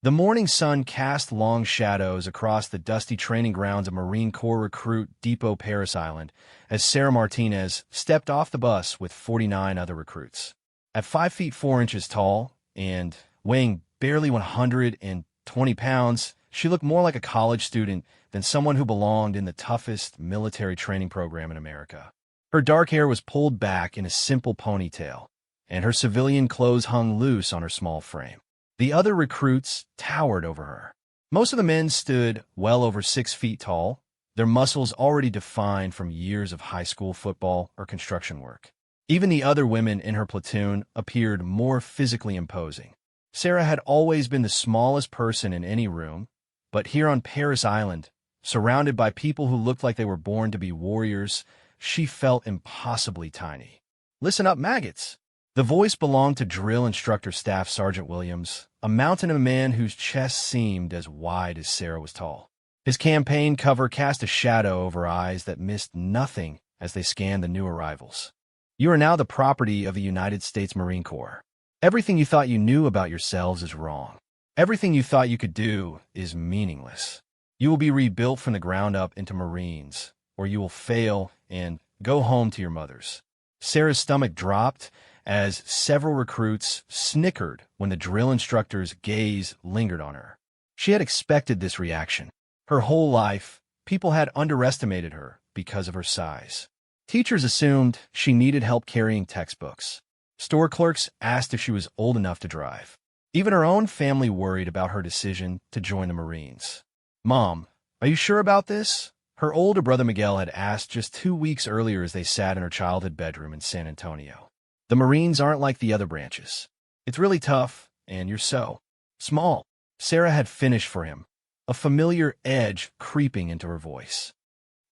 The morning sun cast long shadows across the dusty training grounds of Marine Corps recruit Depot Paris Island as Sarah Martinez stepped off the bus with 49 other recruits. At 5 feet 4 inches tall and weighing barely 120 pounds, she looked more like a college student than someone who belonged in the toughest military training program in America. Her dark hair was pulled back in a simple ponytail, and her civilian clothes hung loose on her small frame. The other recruits towered over her. Most of the men stood well over 6 feet tall, their muscles already defined from years of high school football or construction work. Even the other women in her platoon appeared more physically imposing. Sarah had always been the smallest person in any room, but here on Paris Island, surrounded by people who looked like they were born to be warriors, she felt impossibly tiny. "Listen up, maggots!" The voice belonged to drill instructor Staff Sergeant Williams, a mountain of a man whose chest seemed as wide as Sarah was tall. His campaign cover cast a shadow over eyes that missed nothing as they scanned the new arrivals. "You are now the property of the United States Marine Corps. Everything you thought you knew about yourselves is wrong. Everything you thought you could do is meaningless. You will be rebuilt from the ground up into Marines, or you will fail and go home to your mothers." Sarah's stomach dropped as several recruits snickered when the drill instructor's gaze lingered on her. She had expected this reaction. Her whole life, people had underestimated her because of her size. Teachers assumed she needed help carrying textbooks. Store clerks asked if she was old enough to drive. Even her own family worried about her decision to join the Marines. "Mom, are you sure about this?" Her older brother Miguel had asked just 2 weeks earlier as they sat in her childhood bedroom in San Antonio. "The Marines aren't like the other branches. It's really tough, and you're so small." Sarah had finished for him, a familiar edge creeping into her voice.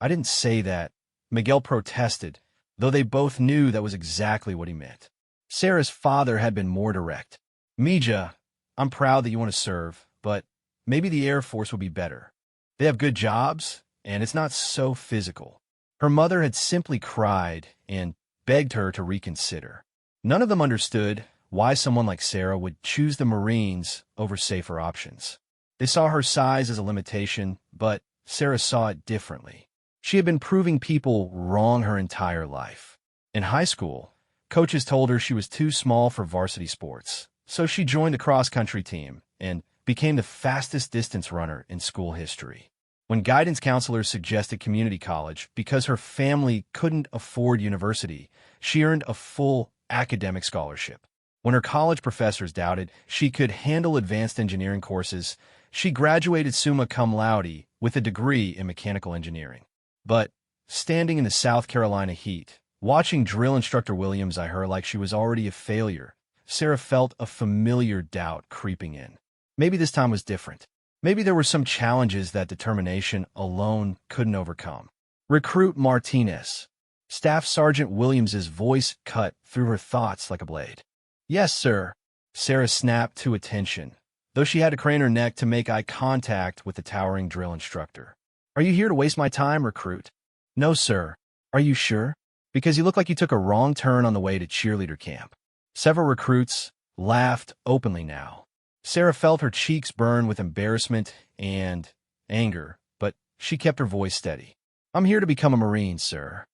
"I didn't say that," Miguel protested, though they both knew that was exactly what he meant. Sarah's father had been more direct. "Mija, I'm proud that you want to serve, but maybe the Air Force would be better. They have good jobs, and it's not so physical." Her mother had simply cried and begged her to reconsider. None of them understood why someone like Sarah would choose the Marines over safer options. They saw her size as a limitation, but Sarah saw it differently. She had been proving people wrong her entire life. In high school, coaches told her she was too small for varsity sports, so she joined the cross-country team and became the fastest distance runner in school history. When guidance counselors suggested community college because her family couldn't afford university, she earned a full academic scholarship. When her college professors doubted she could handle advanced engineering courses, she graduated summa cum laude with a degree in mechanical engineering. But standing in the South Carolina heat, watching drill instructor Williams eye her like she was already a failure, Sarah felt a familiar doubt creeping in. Maybe this time was different. Maybe there were some challenges that determination alone couldn't overcome. "Recruit Martinez." Staff Sergeant Williams's voice cut through her thoughts like a blade. "Yes, sir." Sarah snapped to attention, though she had to crane her neck to make eye contact with the towering drill instructor. "Are you here to waste my time, recruit?" "No, sir." "Are you sure? Because you look like you took a wrong turn on the way to cheerleader camp." Several recruits laughed openly now. Sarah felt her cheeks burn with embarrassment and anger, but she kept her voice steady. "I'm here to become a Marine, sir."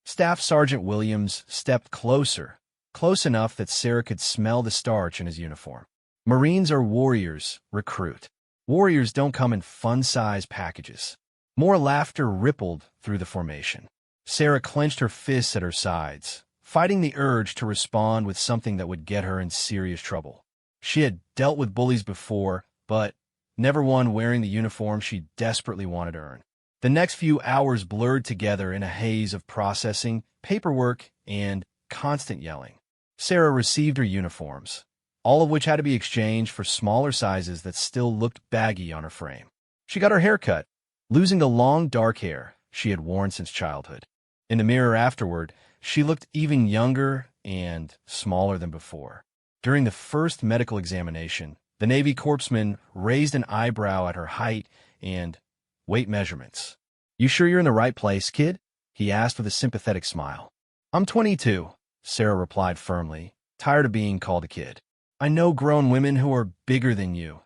Staff Sergeant Williams stepped closer, close enough that Sarah could smell the starch in his uniform. "Marines are warriors, recruit. Warriors don't come in fun-size packages." More laughter rippled through the formation. Sarah clenched her fists at her sides, fighting the urge to respond with something that would get her in serious trouble. She had dealt with bullies before, but never one wearing the uniform she desperately wanted to earn. The next few hours blurred together in a haze of processing, paperwork, and constant yelling. Sarah received her uniforms, all of which had to be exchanged for smaller sizes that still looked baggy on her frame. She got her hair cut, losing the long dark hair she had worn since childhood. In the mirror afterward, she looked even younger and smaller than before. During the first medical examination, the Navy corpsman raised an eyebrow at her height and weight measurements. "You sure you're in the right place, kid?" he asked with a sympathetic smile. "I'm 22, Sarah replied firmly, tired of being called a kid. "I know grown women who are bigger than you.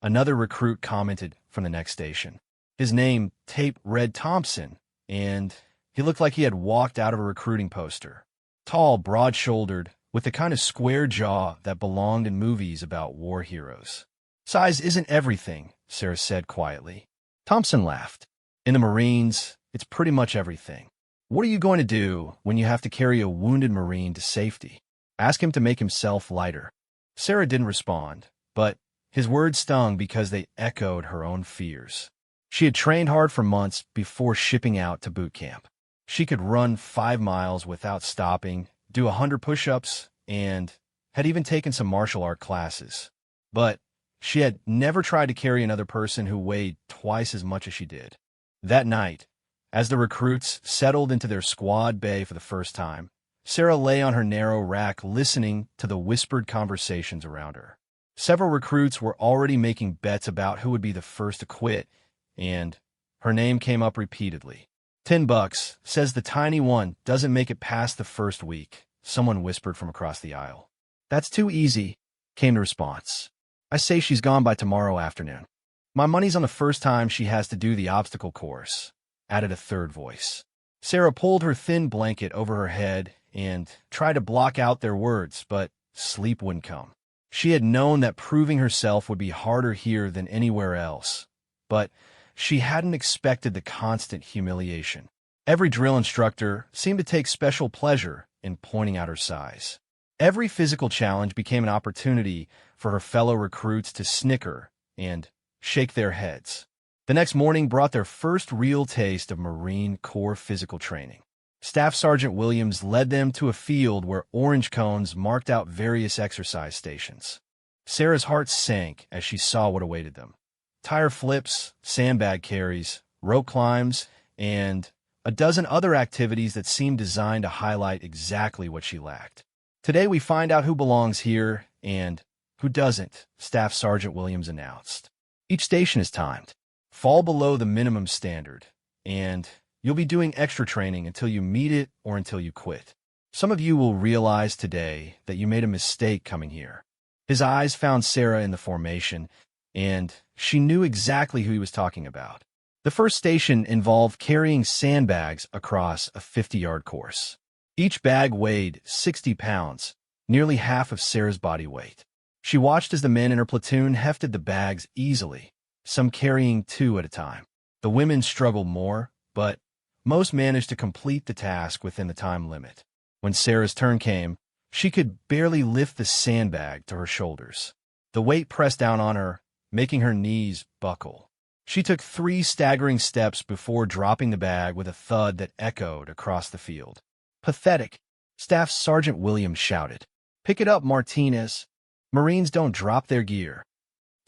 Another recruit commented from the next station. His name taped read Thompson, and he looked like he had walked out of a recruiting poster. Tall, broad-shouldered, with the kind of square jaw that belonged in movies about war heroes. Size isn't everything, Sarah said quietly. Thompson laughed. In the Marines, it's pretty much everything. What are you going to do when you have to carry a wounded Marine to safety? Ask him to make himself lighter. Sarah didn't respond, but his words stung because they echoed her own fears. She had trained hard for months before shipping out to boot camp. She could run 5 miles without stopping, do 100 push-ups, and had even taken some martial art classes. But she had never tried to carry another person who weighed twice as much as she did. That night, as the recruits settled into their squad bay for the first time, Sarah lay on her narrow rack listening to the whispered conversations around her. Several recruits were already making bets about who would be the first to quit, and her name came up repeatedly. $10 says the tiny one doesn't make it past the first week, someone whispered from across the aisle. That's too easy, came the response. I say she's gone by tomorrow afternoon. My money's on the first time she has to do the obstacle course, added a third voice. Sarah pulled her thin blanket over her head and tried to block out their words, but sleep wouldn't come. She had known that proving herself would be harder here than anywhere else, but she hadn't expected the constant humiliation. Every drill instructor seemed to take special pleasure in pointing out her size. Every physical challenge became an opportunity for her fellow recruits to snicker and shake their heads. The next morning brought their first real taste of Marine Corps physical training. Staff Sergeant Williams led them to a field where orange cones marked out various exercise stations. Sarah's heart sank as she saw what awaited them. Tire flips, sandbag carries, rope climbs, and a dozen other activities that seemed designed to highlight exactly what she lacked. Today we find out who belongs here and who doesn't, Staff Sergeant Williams announced. Each station is timed. Fall below the minimum standard, and you'll be doing extra training until you meet it or until you quit. Some of you will realize today that you made a mistake coming here. His eyes found Sarah in the formation, and she knew exactly who he was talking about. The first station involved carrying sandbags across a 50-yard course. Each bag weighed 60 pounds, nearly half of Sarah's body weight. She watched as the men in her platoon hefted the bags easily, some carrying 2 at a time. The women struggled more, but most managed to complete the task within the time limit. When Sarah's turn came, she could barely lift the sandbag to her shoulders. The weight pressed down on her, making her knees buckle. She took 3 staggering steps before dropping the bag with a thud that echoed across the field. Pathetic, Staff Sergeant Williams shouted. Pick it up, Martinez. Marines don't drop their gear.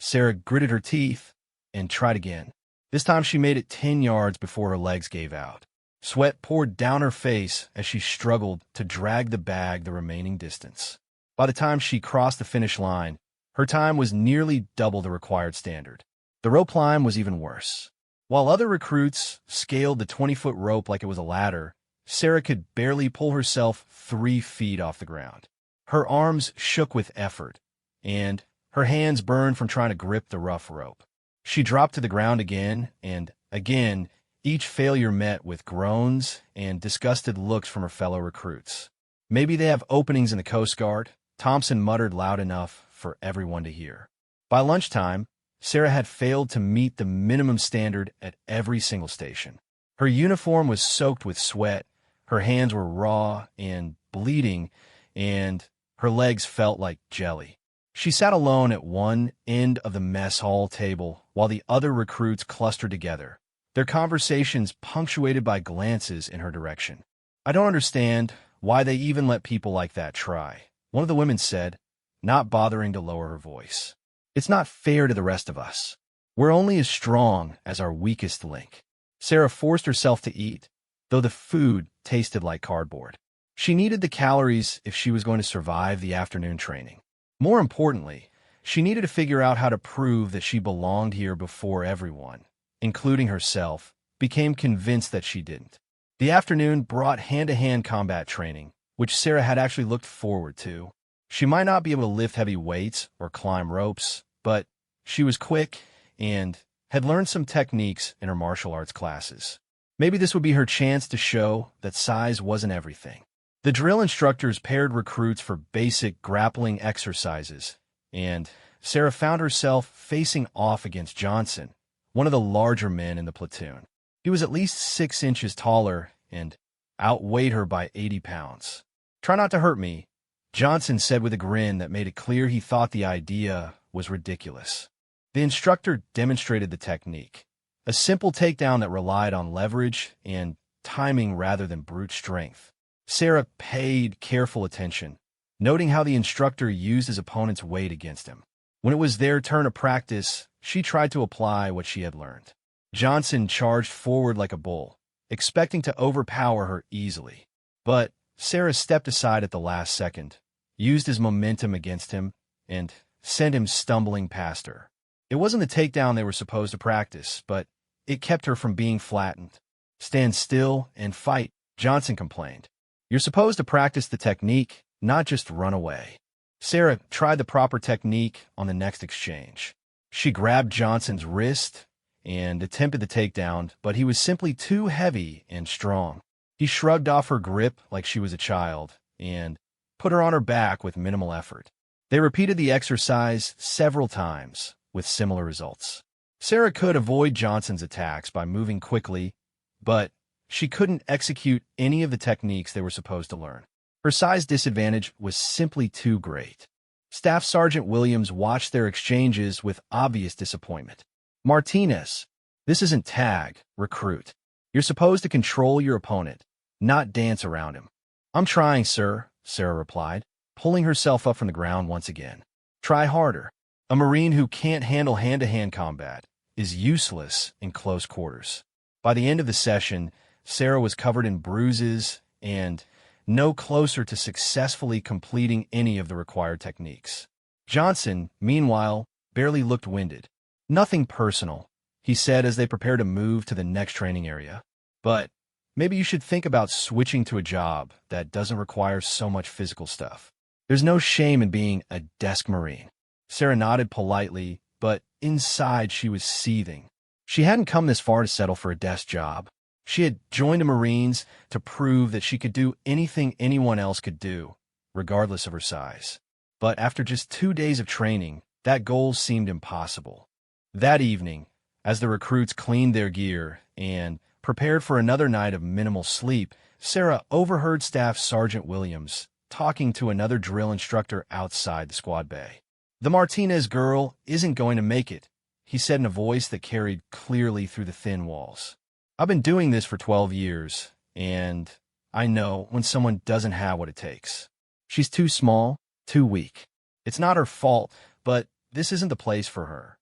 Sarah gritted her teeth and tried again. This time she made it 10 yards before her legs gave out. Sweat poured down her face as she struggled to drag the bag the remaining distance. By the time she crossed the finish line, her time was nearly double the required standard. The rope climb was even worse. While other recruits scaled the 20-foot rope like it was a ladder, Sarah could barely pull herself 3 feet off the ground. Her arms shook with effort, and her hands burned from trying to grip the rough rope. She dropped to the ground again, and again, each failure met with groans and disgusted looks from her fellow recruits. Maybe they have openings in the Coast Guard, Thompson muttered loud enough for everyone to hear. By lunchtime, Sarah had failed to meet the minimum standard at every single station. Her uniform was soaked with sweat, her hands were raw and bleeding, and her legs felt like jelly. She sat alone at one end of the mess hall table while the other recruits clustered together, their conversations punctuated by glances in her direction. I don't understand why they even let people like that try, one of the women said, not bothering to lower her voice. It's not fair to the rest of us. We're only as strong as our weakest link. Sarah forced herself to eat, though the food tasted like cardboard. She needed the calories if she was going to survive the afternoon training. More importantly, she needed to figure out how to prove that she belonged here before everyone, including herself, became convinced that she didn't. The afternoon brought hand-to-hand combat training, which Sarah had actually looked forward to. She might not be able to lift heavy weights or climb ropes, but She was quick and had learned some techniques in her martial arts classes. Maybe this would be her chance to show that size wasn't everything. The drill instructors paired recruits for basic grappling exercises, and Sarah found herself facing off against Johnson, one of the larger men in the platoon. He was at least 6 inches taller and outweighed her by 80 pounds. "Try not to hurt me," Johnson said with a grin that made it clear he thought the idea was ridiculous. The instructor demonstrated the technique, a simple takedown that relied on leverage and timing rather than brute strength. Sarah paid careful attention, noting how the instructor used his opponent's weight against him. When it was their turn to practice, she tried to apply what she had learned. Johnson charged forward like a bull, expecting to overpower her easily. But Sarah stepped aside at the last second, used his momentum against him, and sent him stumbling past her. It wasn't the takedown they were supposed to practice, but it kept her from being flattened. "Stand still and fight," Johnson complained. "You're supposed to practice the technique, not just run away." Sarah tried the proper technique on the next exchange. She grabbed Johnson's wrist and attempted the takedown, but he was simply too heavy and strong. He shrugged off her grip like she was a child and put her on her back with minimal effort. They repeated the exercise several times with similar results. Sarah could avoid Johnson's attacks by moving quickly, but she couldn't execute any of the techniques they were supposed to learn. Her size disadvantage was simply too great. Staff Sergeant Williams watched their exchanges with obvious disappointment. "Martinez, this isn't tag, recruit. You're supposed to control your opponent, not dance around him." "I'm trying, sir," Sarah replied, pulling herself up from the ground once again. "Try harder." A Marine who can't handle hand-to-hand combat is useless in close quarters. By the end of the session, Sarah was covered in bruises and no closer to successfully completing any of the required techniques. Johnson, meanwhile, barely looked winded. "Nothing personal," he said as they prepared to move to the next training area. "But maybe you should think about switching to a job that doesn't require so much physical stuff. There's no shame in being a desk Marine." Sarah nodded politely, but inside she was seething. She hadn't come this far to settle for a desk job. She had joined the Marines to prove that she could do anything anyone else could do, regardless of her size. But after just 2 days of training, that goal seemed impossible. That evening, as the recruits cleaned their gear and prepared for another night of minimal sleep, Sarah overheard Staff Sergeant Williams talking to another drill instructor outside the squad bay. "The Martinez girl isn't going to make it," he said in a voice that carried clearly through the thin walls. "I've been doing this for 12 years, and I know when someone doesn't have what it takes. She's too small, too weak. It's not her fault, but this isn't the place for her.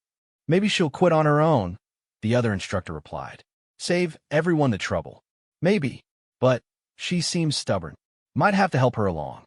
Maybe she'll quit on her own," the other instructor replied. "Save everyone the trouble." "Maybe, but she seems stubborn. Might have to help her along."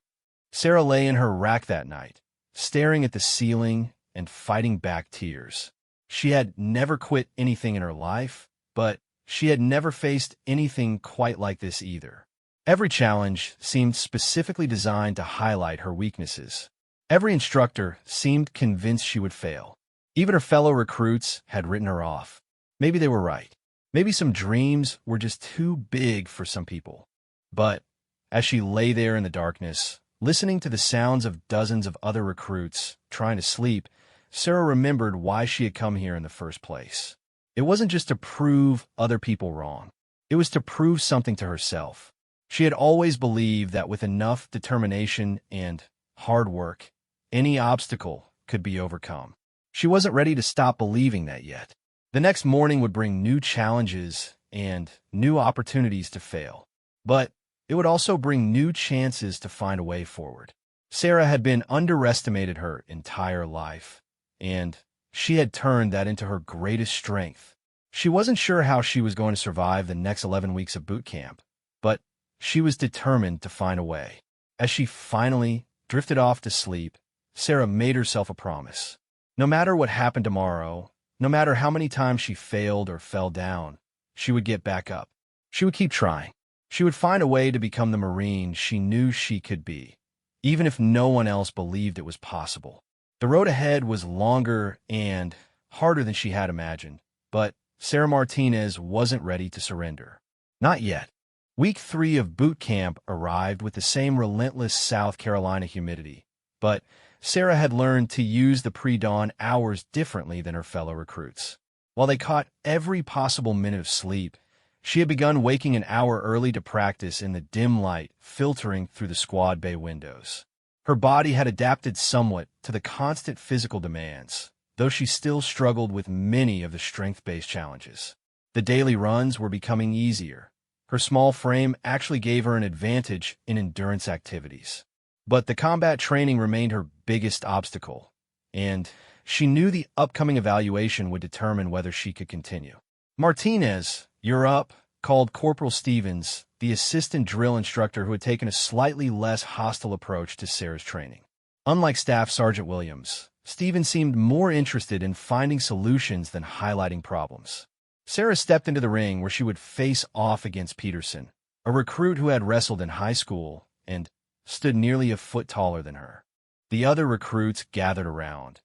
Sarah lay in her rack that night, staring at the ceiling and fighting back tears. She had never quit anything in her life, but she had never faced anything quite like this either. Every challenge seemed specifically designed to highlight her weaknesses. Every instructor seemed convinced she would fail. Even her fellow recruits had written her off. Maybe they were right. Maybe some dreams were just too big for some people. But as she lay there in the darkness, listening to the sounds of dozens of other recruits trying to sleep, Sarah remembered why she had come here in the first place. It wasn't just to prove other people wrong. It was to prove something to herself. She had always believed that with enough determination and hard work, any obstacle could be overcome. She wasn't ready to stop believing that yet. The next morning would bring new challenges and new opportunities to fail. But it would also bring new chances to find a way forward. Sarah had been underestimated her entire life, and she had turned that into her greatest strength. She wasn't sure how she was going to survive the next 11 weeks of boot camp, but she was determined to find a way. As she finally drifted off to sleep, Sarah made herself a promise. No matter what happened tomorrow, no matter how many times she failed or fell down, she would get back up. She would keep trying. She would find a way to become the Marine she knew she could be, even if no one else believed it was possible. The road ahead was longer and harder than she had imagined, but Sarah Martinez wasn't ready to surrender. Not yet. Week 3 of boot camp arrived with the same relentless South Carolina humidity, but Sarah had learned to use the pre-dawn hours differently than her fellow recruits. While they caught every possible minute of sleep, she had begun waking an hour early to practice in the dim light filtering through the squad bay windows. Her body had adapted somewhat to the constant physical demands, though she still struggled with many of the strength-based challenges. The daily runs were becoming easier. Her small frame actually gave her an advantage in endurance activities. But the combat training remained her biggest obstacle, and she knew the upcoming evaluation would determine whether she could continue. "Martinez, you're up," called Corporal Stevens, the assistant drill instructor who had taken a slightly less hostile approach to Sarah's training. Unlike Staff Sergeant Williams, Stevens seemed more interested in finding solutions than highlighting problems. Sarah stepped into the ring where she would face off against Peterson, a recruit who had wrestled in high school and stood nearly a foot taller than her. The other recruits gathered around,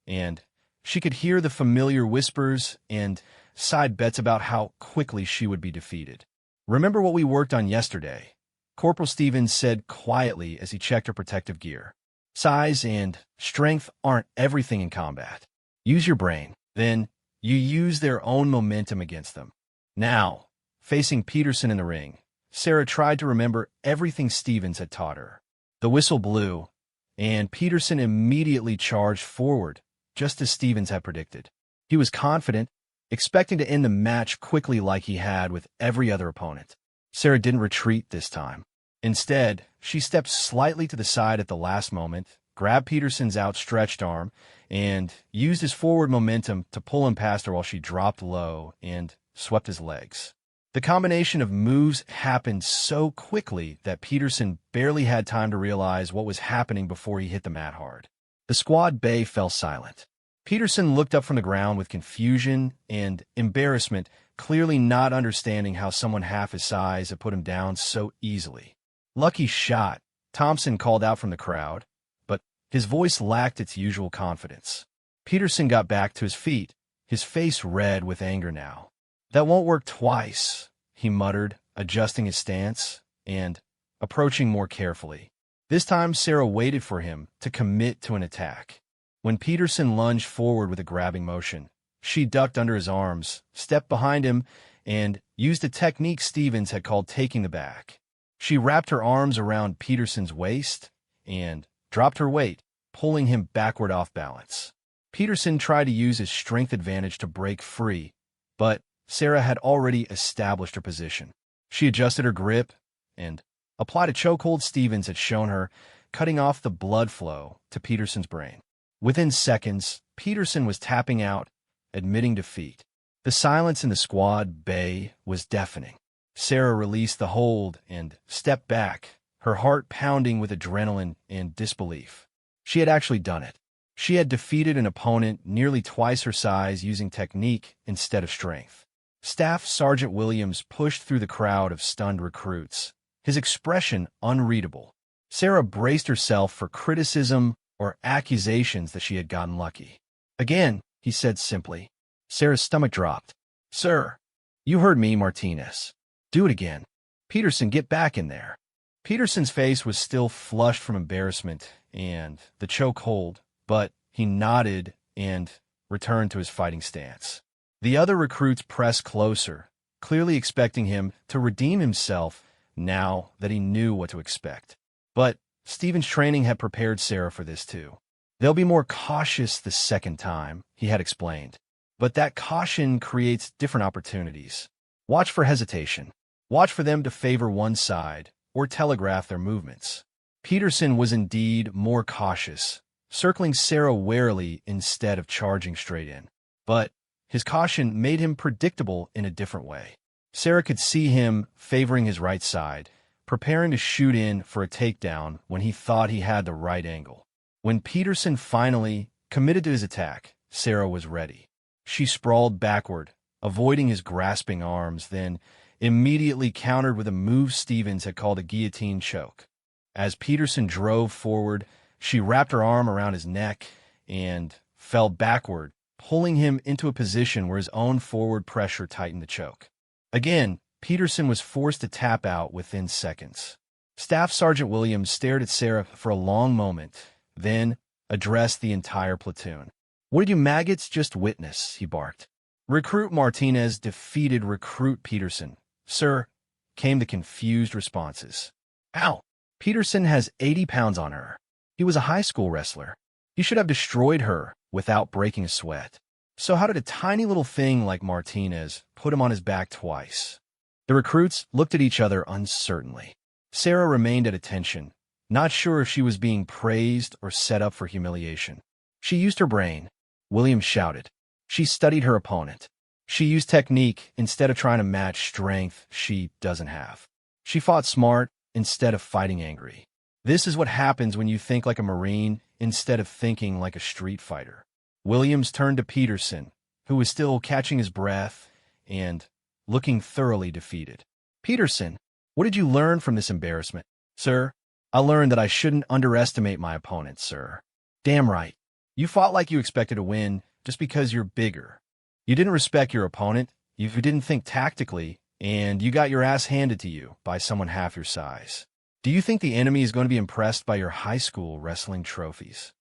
and she could hear the familiar whispers and side bets about how quickly she would be defeated. "Remember what we worked on yesterday?" Corporal Stevens said quietly as he checked her protective gear. "Size and strength aren't everything in combat. Use your brain. Then you use their own momentum against them." Now, facing Peterson in the ring, Sarah tried to remember everything Stevens had taught her. The whistle blew, and Peterson immediately charged forward, just as Stevens had predicted. He was confident, expecting to end the match quickly like he had with every other opponent. Sarah didn't retreat this time. Instead, she stepped slightly to the side at the last moment, grabbed Peterson's outstretched arm, and used his forward momentum to pull him past her while she dropped low and swept his legs. The combination of moves happened so quickly that Peterson barely had time to realize what was happening before he hit the mat hard. The squad bay fell silent. Peterson looked up from the ground with confusion and embarrassment, clearly not understanding how someone half his size had put him down so easily. "Lucky shot," Thompson called out from the crowd, but his voice lacked its usual confidence. Peterson got back to his feet, his face red with anger now. "That won't work twice," he muttered, adjusting his stance and approaching more carefully. This time, Sarah waited for him to commit to an attack. When Peterson lunged forward with a grabbing motion, she ducked under his arms, stepped behind him, and used a technique Stevens had called taking the back. She wrapped her arms around Peterson's waist and dropped her weight, pulling him backward off balance. Peterson tried to use his strength advantage to break free, but Sarah had already established her position. She adjusted her grip and applied a chokehold Stevens had shown her, cutting off the blood flow to Peterson's brain. Within seconds, Peterson was tapping out, admitting defeat. The silence in the squad bay was deafening. Sarah released the hold and stepped back, her heart pounding with adrenaline and disbelief. She had actually done it. She had defeated an opponent nearly twice her size using technique instead of strength. Staff Sergeant Williams pushed through the crowd of stunned recruits, his expression unreadable. Sarah braced herself for criticism or accusations that she had gotten lucky. "Again," he said simply. Sarah's stomach dropped. "Sir, you heard me, Martinez. Do it again. Peterson, get back in there." Peterson's face was still flushed from embarrassment and the chokehold, but he nodded and returned to his fighting stance. The other recruits pressed closer, clearly expecting him to redeem himself now that he knew what to expect. But Stevens' training had prepared Sarah for this too. "They'll be more cautious the second time," he had explained. "But that caution creates different opportunities. Watch for hesitation. Watch for them to favor one side or telegraph their movements." Peterson was indeed more cautious, circling Sarah warily instead of charging straight in. But his caution made him predictable in a different way. Sarah could see him favoring his right side, preparing to shoot in for a takedown when he thought he had the right angle. When Peterson finally committed to his attack, Sarah was ready. She sprawled backward, avoiding his grasping arms, then immediately countered with a move Stevens had called a guillotine choke. As Peterson drove forward, she wrapped her arm around his neck and fell backward, pulling him into a position where his own forward pressure tightened the choke. Again, Peterson was forced to tap out within seconds. Staff Sergeant Williams stared at Sarah for a long moment, then addressed the entire platoon. "What did you maggots just witness?" he barked. "Recruit Martinez defeated Recruit Peterson, sir," came the confused responses. "Ow! Peterson has 80 pounds on her. He was a high school wrestler. He should have destroyed her without breaking a sweat. So how did a tiny little thing like Martinez put him on his back twice?" The recruits looked at each other uncertainly. Sarah remained at attention, not sure if she was being praised or set up for humiliation. "She used her brain," Williams shouted. "She studied her opponent. She used technique instead of trying to match strength she doesn't have. She fought smart instead of fighting angry. This is what happens when you think like a Marine instead of thinking like a street fighter." Williams turned to Peterson, who was still catching his breath and looking thoroughly defeated. "Peterson, what did you learn from this embarrassment?" "Sir, I learned that I shouldn't underestimate my opponent, sir." "Damn right. You fought like you expected to win just because you're bigger. You didn't respect your opponent, you didn't think tactically, and you got your ass handed to you by someone half your size. Do you think the enemy is going to be impressed by your high school wrestling trophies?"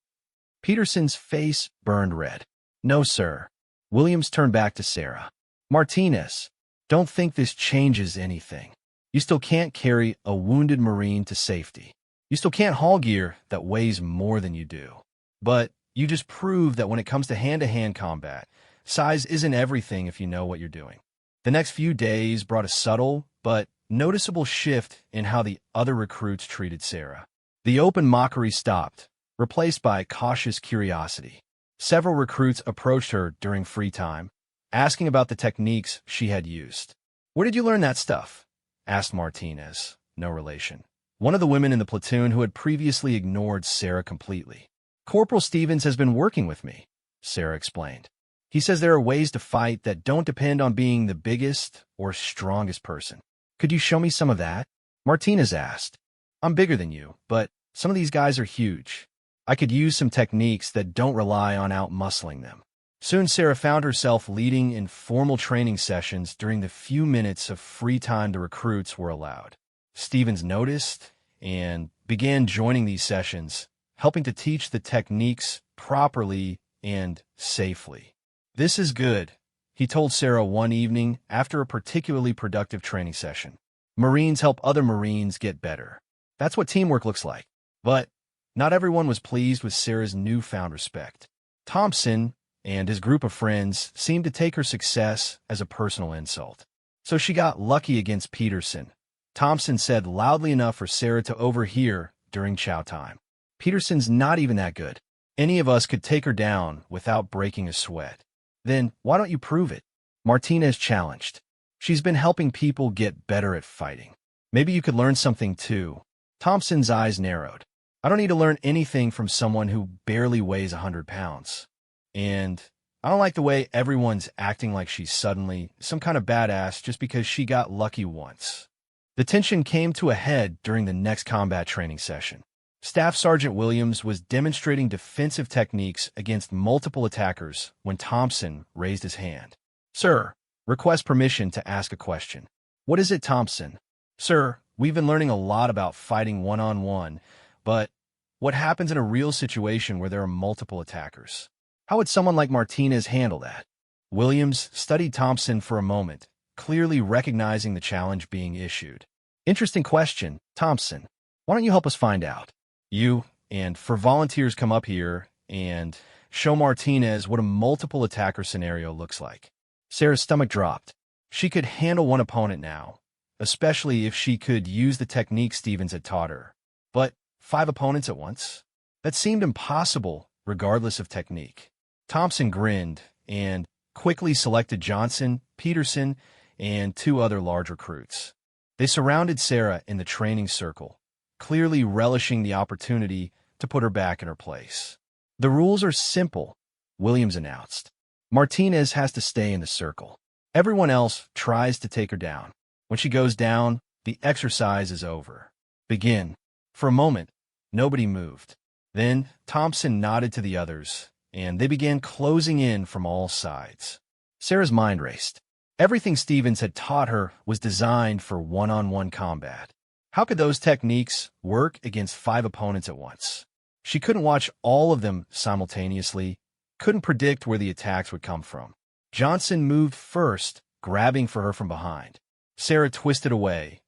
Peterson's face burned red. "No, sir." Williams turned back to Sarah. "Martinez, don't think this changes anything. You still can't carry a wounded Marine to safety. You still can't haul gear that weighs more than you do. But you just proved that when it comes to hand-to-hand combat, size isn't everything if you know what you're doing." The next few days brought a subtle but noticeable shift in how the other recruits treated Sarah. The open mockery stopped, replaced by cautious curiosity. Several recruits approached her during free time, asking about the techniques she had used. "Where did you learn that stuff?" asked Martinez, no relation, one of the women in the platoon who had previously ignored Sarah completely. "Corporal Stevens has been working with me," Sarah explained. "He says there are ways to fight that don't depend on being the biggest or strongest person." "Could you show me some of that?" Martinez asked. "I'm bigger than you, but some of these guys are huge. I could use some techniques that don't rely on out-muscling them." Soon Sarah found herself leading informal training sessions during the few minutes of free time the recruits were allowed. Stevens noticed and began joining these sessions, helping to teach the techniques properly and safely. "This is good," he told Sarah one evening after a particularly productive training session. "Marines help other Marines get better. That's what teamwork looks like." But not everyone was pleased with Sarah's newfound respect. Thompson and his group of friends seemed to take her success as a personal insult. "So she got lucky against Peterson," Thompson said loudly enough for Sarah to overhear during chow time. "Peterson's not even that good. Any of us could take her down without breaking a sweat." "Then why don't you prove it?" Martinez challenged. "She's been helping people get better at fighting. Maybe you could learn something too." Thompson's eyes narrowed. "I don't need to learn anything from someone who barely weighs 100 pounds. And I don't like the way everyone's acting like she's suddenly some kind of badass just because she got lucky once." The tension came to a head during the next combat training session. Staff Sergeant Williams was demonstrating defensive techniques against multiple attackers when Thompson raised his hand. "Sir, request permission to ask a question." "What is it, Thompson?" "Sir, we've been learning a lot about fighting one-on-one, but what happens in a real situation where there are multiple attackers? How would someone like Martinez handle that?" Williams studied Thompson for a moment, clearly recognizing the challenge being issued. "Interesting question, Thompson. Why don't you help us find out? You and for volunteers come up here and show Martinez what a multiple attacker scenario looks like." Sarah's stomach dropped. She could handle one opponent now, especially if she could use the technique Stevens had taught her. But 5 opponents at once? That seemed impossible, regardless of technique. Thompson grinned and quickly selected Johnson, Peterson, and 2 other large recruits. They surrounded Sarah in the training circle, clearly relishing the opportunity to put her back in her place. "The rules are simple," Williams announced. "Martinez has to stay in the circle. Everyone else tries to take her down. When she goes down, the exercise is over. Begin." For a moment, nobody moved. Then Thompson nodded to the others, and they began closing in from all sides. Sarah's mind raced. Everything Stevens had taught her was designed for one-on-one combat. How could those techniques work against 5 opponents at once? She couldn't watch all of them simultaneously, couldn't predict where the attacks would come from. Johnson moved first, grabbing for her from behind. Sarah twisted away,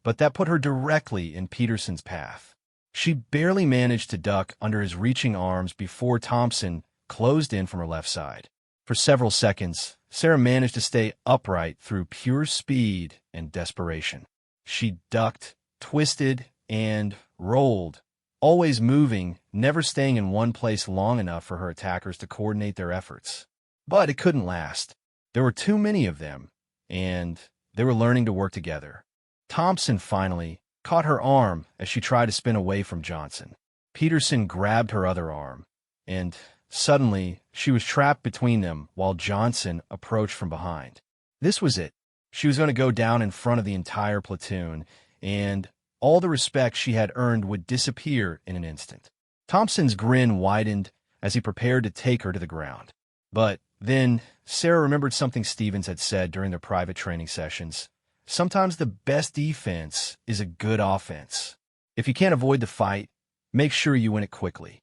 but that put her directly in Peterson's path. She barely managed to duck under his reaching arms before Thompson closed in from her left side. For several seconds, Sarah managed to stay upright through pure speed and desperation. She ducked, twisted, and rolled, always moving, never staying in one place long enough for her attackers to coordinate their efforts. But it couldn't last. There were too many of them, and they were learning to work together. Thompson finally caught her arm as she tried to spin away from Johnson. Peterson grabbed her other arm, and suddenly she was trapped between them while Johnson approached from behind. This was it. She was going to go down in front of the entire platoon, and all the respect she had earned would disappear in an instant. Thompson's grin widened as he prepared to take her to the ground. But then Sarah remembered something Stevens had said during their private training sessions. Sometimes the best defense is a good offense. If you can't avoid the fight, make sure you win it quickly.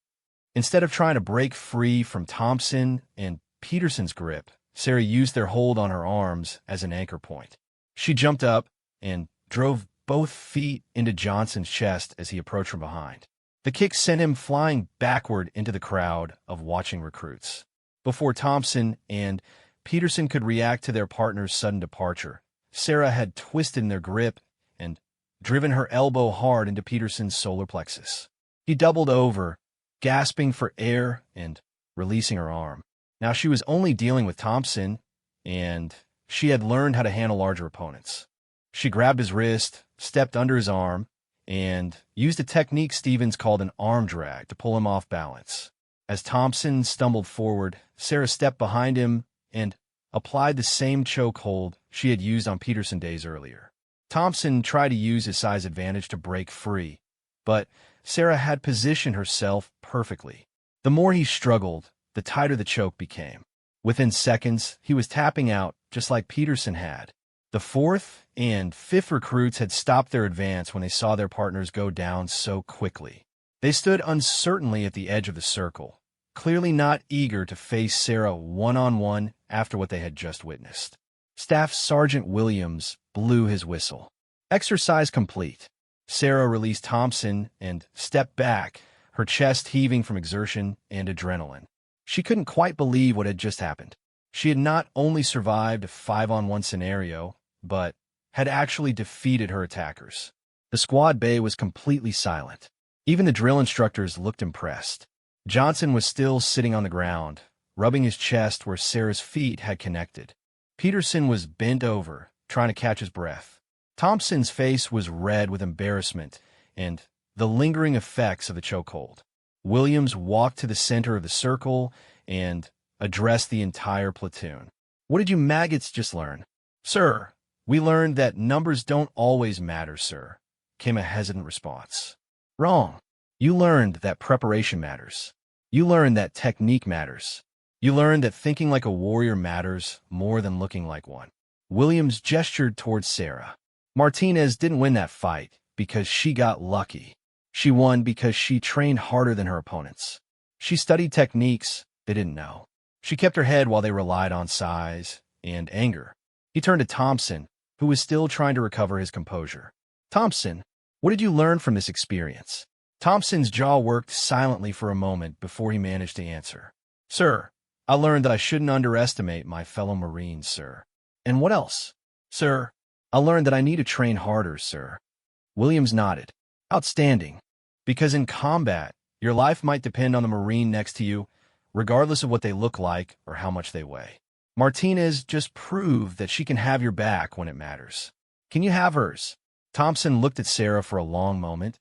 Instead of trying to break free from Thompson and Peterson's grip, Sarah used their hold on her arms as an anchor point. She jumped up and drove both feet into Johnson's chest as he approached from behind. The kick sent him flying backward into the crowd of watching recruits. Before Thompson and Peterson could react to their partner's sudden departure, Sarah had twisted in their grip and driven her elbow hard into Peterson's solar plexus. He doubled over, gasping for air and releasing her arm. Now she was only dealing with Thompson, and she had learned how to handle larger opponents. She grabbed his wrist, stepped under his arm, and used a technique Stevens called an arm drag to pull him off balance. As Thompson stumbled forward, Sarah stepped behind him and applied the same chokehold she had used on Peterson days earlier. Thompson tried to use his size advantage to break free, but Sarah had positioned herself perfectly. The more he struggled, the tighter the choke became. Within seconds, he was tapping out just like Peterson had. The 4th and 5th recruits had stopped their advance when they saw their partners go down so quickly. They stood uncertainly at the edge of the circle, clearly not eager to face Sarah one-on-one after what they had just witnessed. Staff Sergeant Williams blew his whistle. Exercise complete. Sarah released Thompson and stepped back, her chest heaving from exertion and adrenaline. She couldn't quite believe what had just happened. She had not only survived a 5-on-1 scenario, but had actually defeated her attackers. The squad bay was completely silent. Even the drill instructors looked impressed. Johnson was still sitting on the ground, rubbing his chest where Sarah's feet had connected. Peterson was bent over, trying to catch his breath. Thompson's face was red with embarrassment and the lingering effects of the chokehold. Williams walked to the center of the circle and addressed the entire platoon. "What did you maggots just learn?" "Sir, we learned that numbers don't always matter, sir," came a hesitant response. "Wrong. You learned that preparation matters. You learned that technique matters. You learned that thinking like a warrior matters more than looking like one." Williams gestured towards Sarah. Martinez didn't win that fight because she got lucky. She won because she trained harder than her opponents. She studied techniques they didn't know. She kept her head while they relied on size and anger. He turned to Thompson, who was still trying to recover his composure. "Thompson, what did you learn from this experience?" Thompson's jaw worked silently for a moment before he managed to answer. "Sir, I learned that I shouldn't underestimate my fellow Marines, sir." "And what else?" "Sir, I learned that I need to train harder, sir." Williams nodded. "Outstanding. Because in combat, your life might depend on the Marine next to you, regardless of what they look like or how much they weigh. Martinez just proved that she can have your back when it matters. Can you have hers?" Thompson looked at Sarah for a long moment,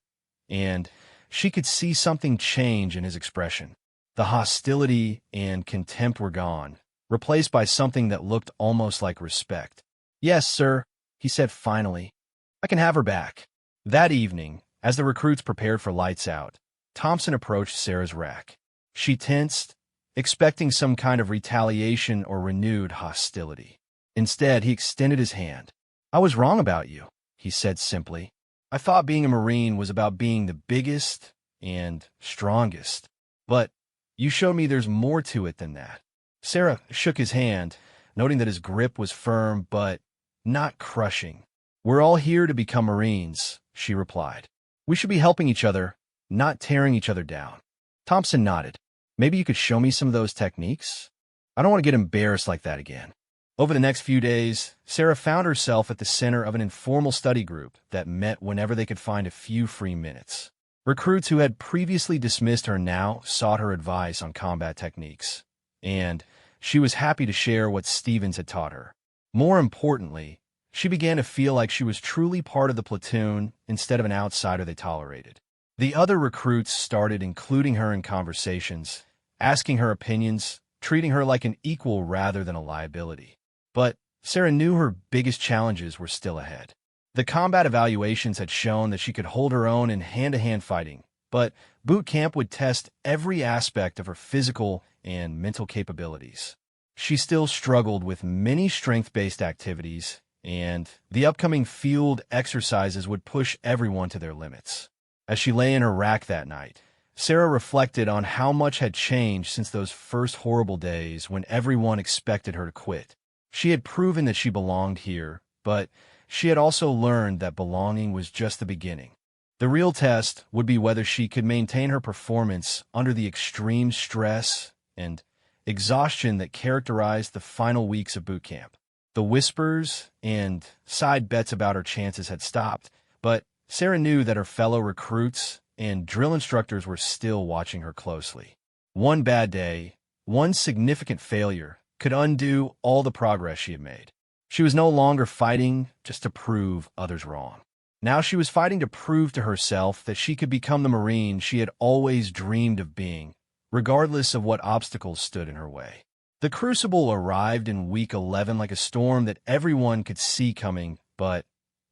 and she could see something change in his expression. The hostility and contempt were gone, replaced by something that looked almost like respect. "Yes, sir," he said finally. "I can have her back." That evening, as the recruits prepared for lights out, Thompson approached Sarah's rack. She tensed, expecting some kind of retaliation or renewed hostility. Instead, he extended his hand. "I was wrong about you," he said simply. "I thought being a Marine was about being the biggest and strongest. But you showed me there's more to it than that." Sarah shook his hand, noting that his grip was firm but not crushing. "We're all here to become Marines," she replied. "We should be helping each other, not tearing each other down." Thompson nodded. "Maybe you could show me some of those techniques? I don't want to get embarrassed like that again." Over the next few days, Sarah found herself at the center of an informal study group that met whenever they could find a few free minutes. Recruits who had previously dismissed her now sought her advice on combat techniques, and she was happy to share what Stevens had taught her. More importantly, she began to feel like she was truly part of the platoon instead of an outsider they tolerated. The other recruits started including her in conversations, asking her opinions, treating her like an equal rather than a liability. But Sarah knew her biggest challenges were still ahead. The combat evaluations had shown that she could hold her own in hand-to-hand fighting, but boot camp would test every aspect of her physical and mental capabilities. She still struggled with many strength-based activities, and the upcoming field exercises would push everyone to their limits. As she lay in her rack that night, Sarah reflected on how much had changed since those first horrible days when everyone expected her to quit. She had proven that she belonged here, but she had also learned that belonging was just the beginning. The real test would be whether she could maintain her performance under the extreme stress and exhaustion that characterized the final weeks of boot camp. The whispers and side bets about her chances had stopped, but Sarah knew that her fellow recruits and drill instructors were still watching her closely. One bad day, one significant failure, could undo all the progress she had made. She was no longer fighting just to prove others wrong. Now she was fighting to prove to herself that she could become the Marine she had always dreamed of being, regardless of what obstacles stood in her way. The Crucible arrived in week 11 like a storm that everyone could see coming, but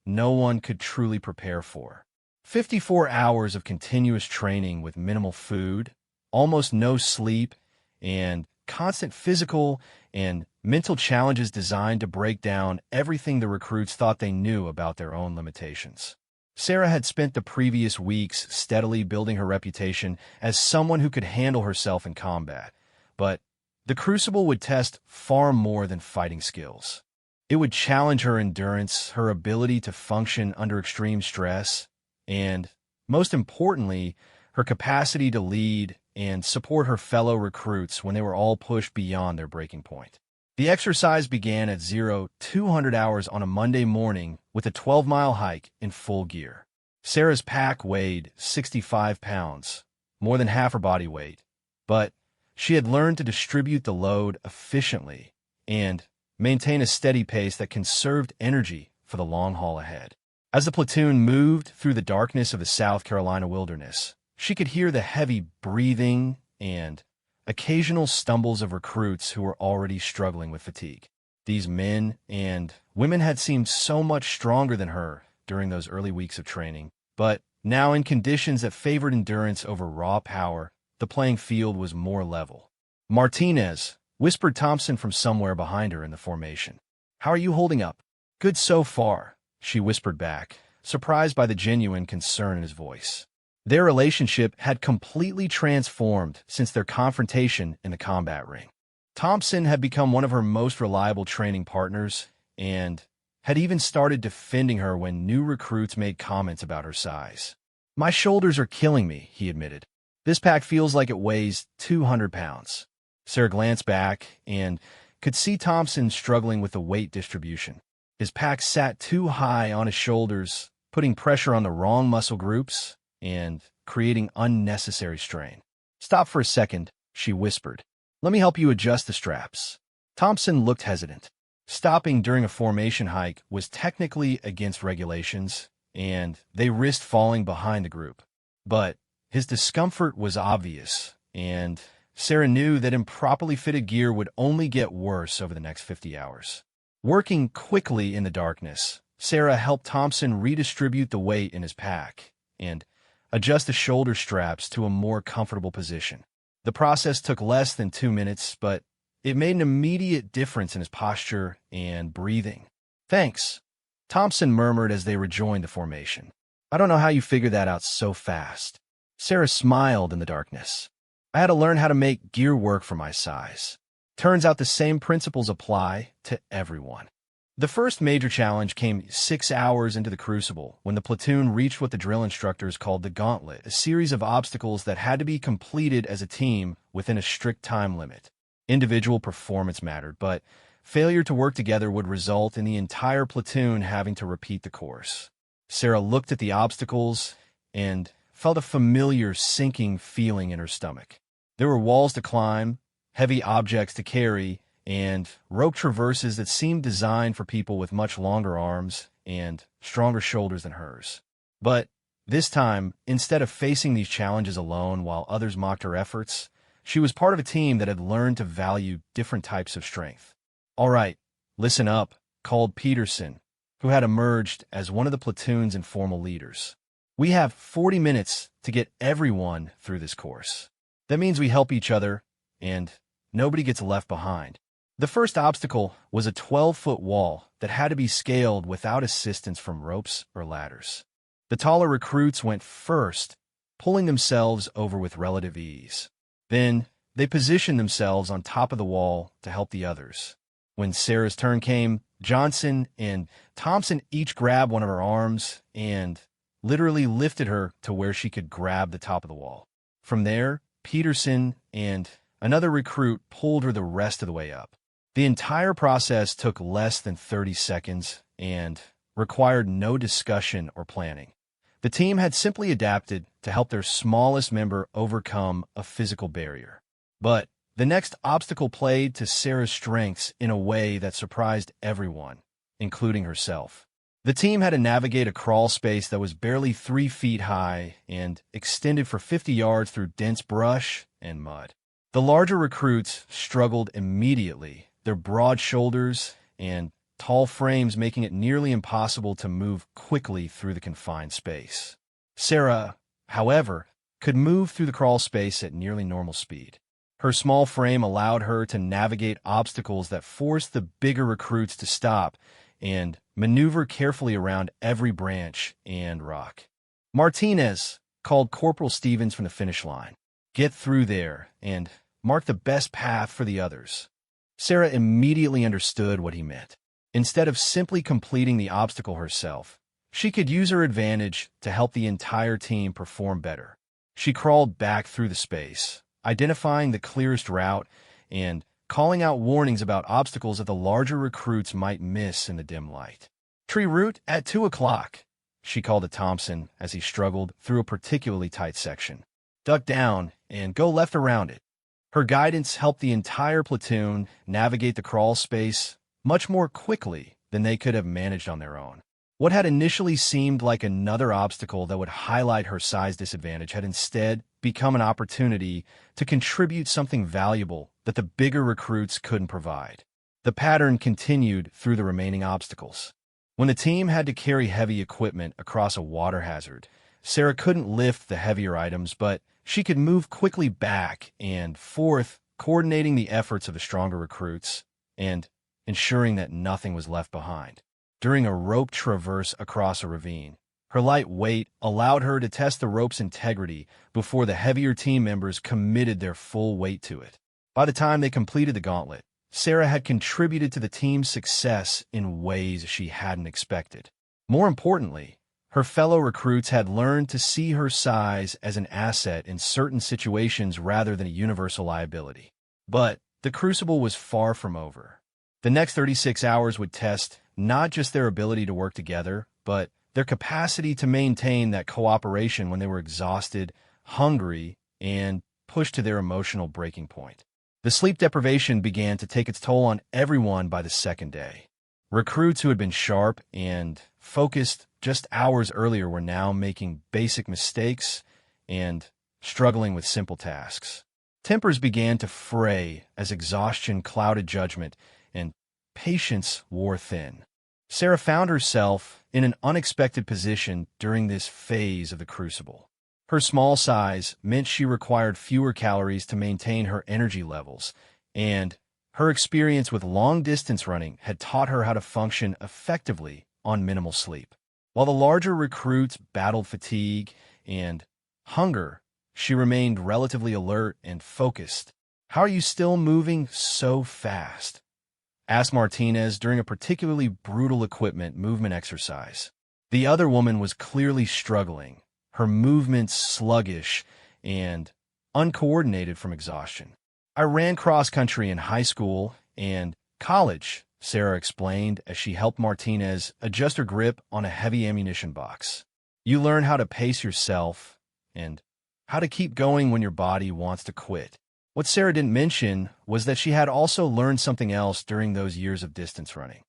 no one could truly prepare for. 54 hours of continuous training with minimal food, almost no sleep, and constant physical and mental challenges designed to break down everything the recruits thought they knew about their own limitations. Sarah had spent the previous weeks steadily building her reputation as someone who could handle herself in combat, but the Crucible would test far more than fighting skills. It would challenge her endurance, her ability to function under extreme stress, and, most importantly, her capacity to lead and support her fellow recruits when they were all pushed beyond their breaking point. The exercise began at 200 hours on a Monday morning with a 12-mile hike in full gear. Sarah's pack weighed 65 pounds, more than half her body weight, but she had learned to distribute the load efficiently and maintain a steady pace that conserved energy for the long haul ahead. As the platoon moved through the darkness of the South Carolina wilderness, she could hear the heavy breathing and occasional stumbles of recruits who were already struggling with fatigue. These men and women had seemed so much stronger than her during those early weeks of training, but now in conditions that favored endurance over raw power, the playing field was more level. "Martinez," whispered Thompson from somewhere behind her in the formation. "How are you holding up?" "Good so far," she whispered back, surprised by the genuine concern in his voice. Their relationship had completely transformed since their confrontation in the combat ring. Thompson had become one of her most reliable training partners and had even started defending her when new recruits made comments about her size. "My shoulders are killing me," he admitted. "This pack feels like it weighs 200 pounds. Sarah glanced back and could see Thompson struggling with the weight distribution. His pack sat too high on his shoulders, putting pressure on the wrong muscle groups and creating unnecessary strain. "Stop for a second," she whispered. "Let me help you adjust the straps." Thompson looked hesitant. Stopping during a formation hike was technically against regulations, and they risked falling behind the group. But his discomfort was obvious, and Sarah knew that improperly fitted gear would only get worse over the next 50 hours. Working quickly in the darkness, Sarah helped Thompson redistribute the weight in his pack and adjust the shoulder straps to a more comfortable position. The process took less than 2 minutes, but it made an immediate difference in his posture and breathing. "Thanks," Thompson murmured as they rejoined the formation. "I don't know how you figured that out so fast." Sarah smiled in the darkness. "I had to learn how to make gear work for my size. Turns out the same principles apply to everyone." The first major challenge came 6 hours into the crucible when the platoon reached what the drill instructors called the gauntlet, a series of obstacles that had to be completed as a team within a strict time limit. Individual performance mattered, but failure to work together would result in the entire platoon having to repeat the course. Sarah looked at the obstacles and felt a familiar sinking feeling in her stomach. There were walls to climb, heavy objects to carry, and rope traverses that seemed designed for people with much longer arms and stronger shoulders than hers. But this time, instead of facing these challenges alone while others mocked her efforts, she was part of a team that had learned to value different types of strength. "All right, listen up," called Peterson, who had emerged as one of the platoon's informal leaders. "We have 40 minutes to get everyone through this course. That means we help each other, and nobody gets left behind." The first obstacle was a 12-foot wall that had to be scaled without assistance from ropes or ladders. The taller recruits went first, pulling themselves over with relative ease. Then, they positioned themselves on top of the wall to help the others. When Sarah's turn came, Johnson and Thompson each grabbed one of her arms and literally lifted her to where she could grab the top of the wall. From there, Peterson and another recruit pulled her the rest of the way up. The entire process took less than 30 seconds and required no discussion or planning. The team had simply adapted to help their smallest member overcome a physical barrier. But the next obstacle played to Sarah's strengths in a way that surprised everyone, including herself. The team had to navigate a crawl space that was barely 3 feet high and extended for 50 yards through dense brush and mud. The larger recruits struggled immediately, their broad shoulders and tall frames making it nearly impossible to move quickly through the confined space. Sarah, however, could move through the crawl space at nearly normal speed. Her small frame allowed her to navigate obstacles that forced the bigger recruits to stop and maneuver carefully around every branch and rock. "Martinez," called Corporal Stevens from the finish line. "Get through there and mark the best path for the others." Sarah immediately understood what he meant. Instead of simply completing the obstacle herself, she could use her advantage to help the entire team perform better. She crawled back through the space, identifying the clearest route and calling out warnings about obstacles that the larger recruits might miss in the dim light. "Tree route at 2 o'clock, she called to Thompson as he struggled through a particularly tight section. "Duck down and go left around it." Her guidance helped the entire platoon navigate the crawl space much more quickly than they could have managed on their own. What had initially seemed like another obstacle that would highlight her size disadvantage had instead become an opportunity to contribute something valuable that the bigger recruits couldn't provide. The pattern continued through the remaining obstacles. When the team had to carry heavy equipment across a water hazard, Sarah couldn't lift the heavier items, but she could move quickly back and forth, coordinating the efforts of the stronger recruits and ensuring that nothing was left behind. During a rope traverse across a ravine, her light weight allowed her to test the rope's integrity before the heavier team members committed their full weight to it. By the time they completed the gauntlet, Sarah had contributed to the team's success in ways she hadn't expected. More importantly, her fellow recruits had learned to see her size as an asset in certain situations rather than a universal liability. But the crucible was far from over. The next 36 hours would test not just their ability to work together, but their capacity to maintain that cooperation when they were exhausted, hungry, and pushed to their emotional breaking point. The sleep deprivation began to take its toll on everyone by the second day. Recruits who had been sharp and focused just hours earlier were now making basic mistakes and struggling with simple tasks. Tempers began to fray as exhaustion clouded judgment and patience wore thin. Sarah found herself in an unexpected position during this phase of the crucible. Her small size meant she required fewer calories to maintain her energy levels, and her experience with long-distance running had taught her how to function effectively on minimal sleep. While the larger recruits battled fatigue and hunger, she remained relatively alert and focused. "How are you still moving so fast?" asked Martinez during a particularly brutal equipment movement exercise. The other woman was clearly struggling, her movements sluggish and uncoordinated from exhaustion. "I ran cross-country in high school and college," Sarah explained as she helped Martinez adjust her grip on a heavy ammunition box. "You learn how to pace yourself and how to keep going when your body wants to quit." What Sarah didn't mention was that she had also learned something else during those years of distance running: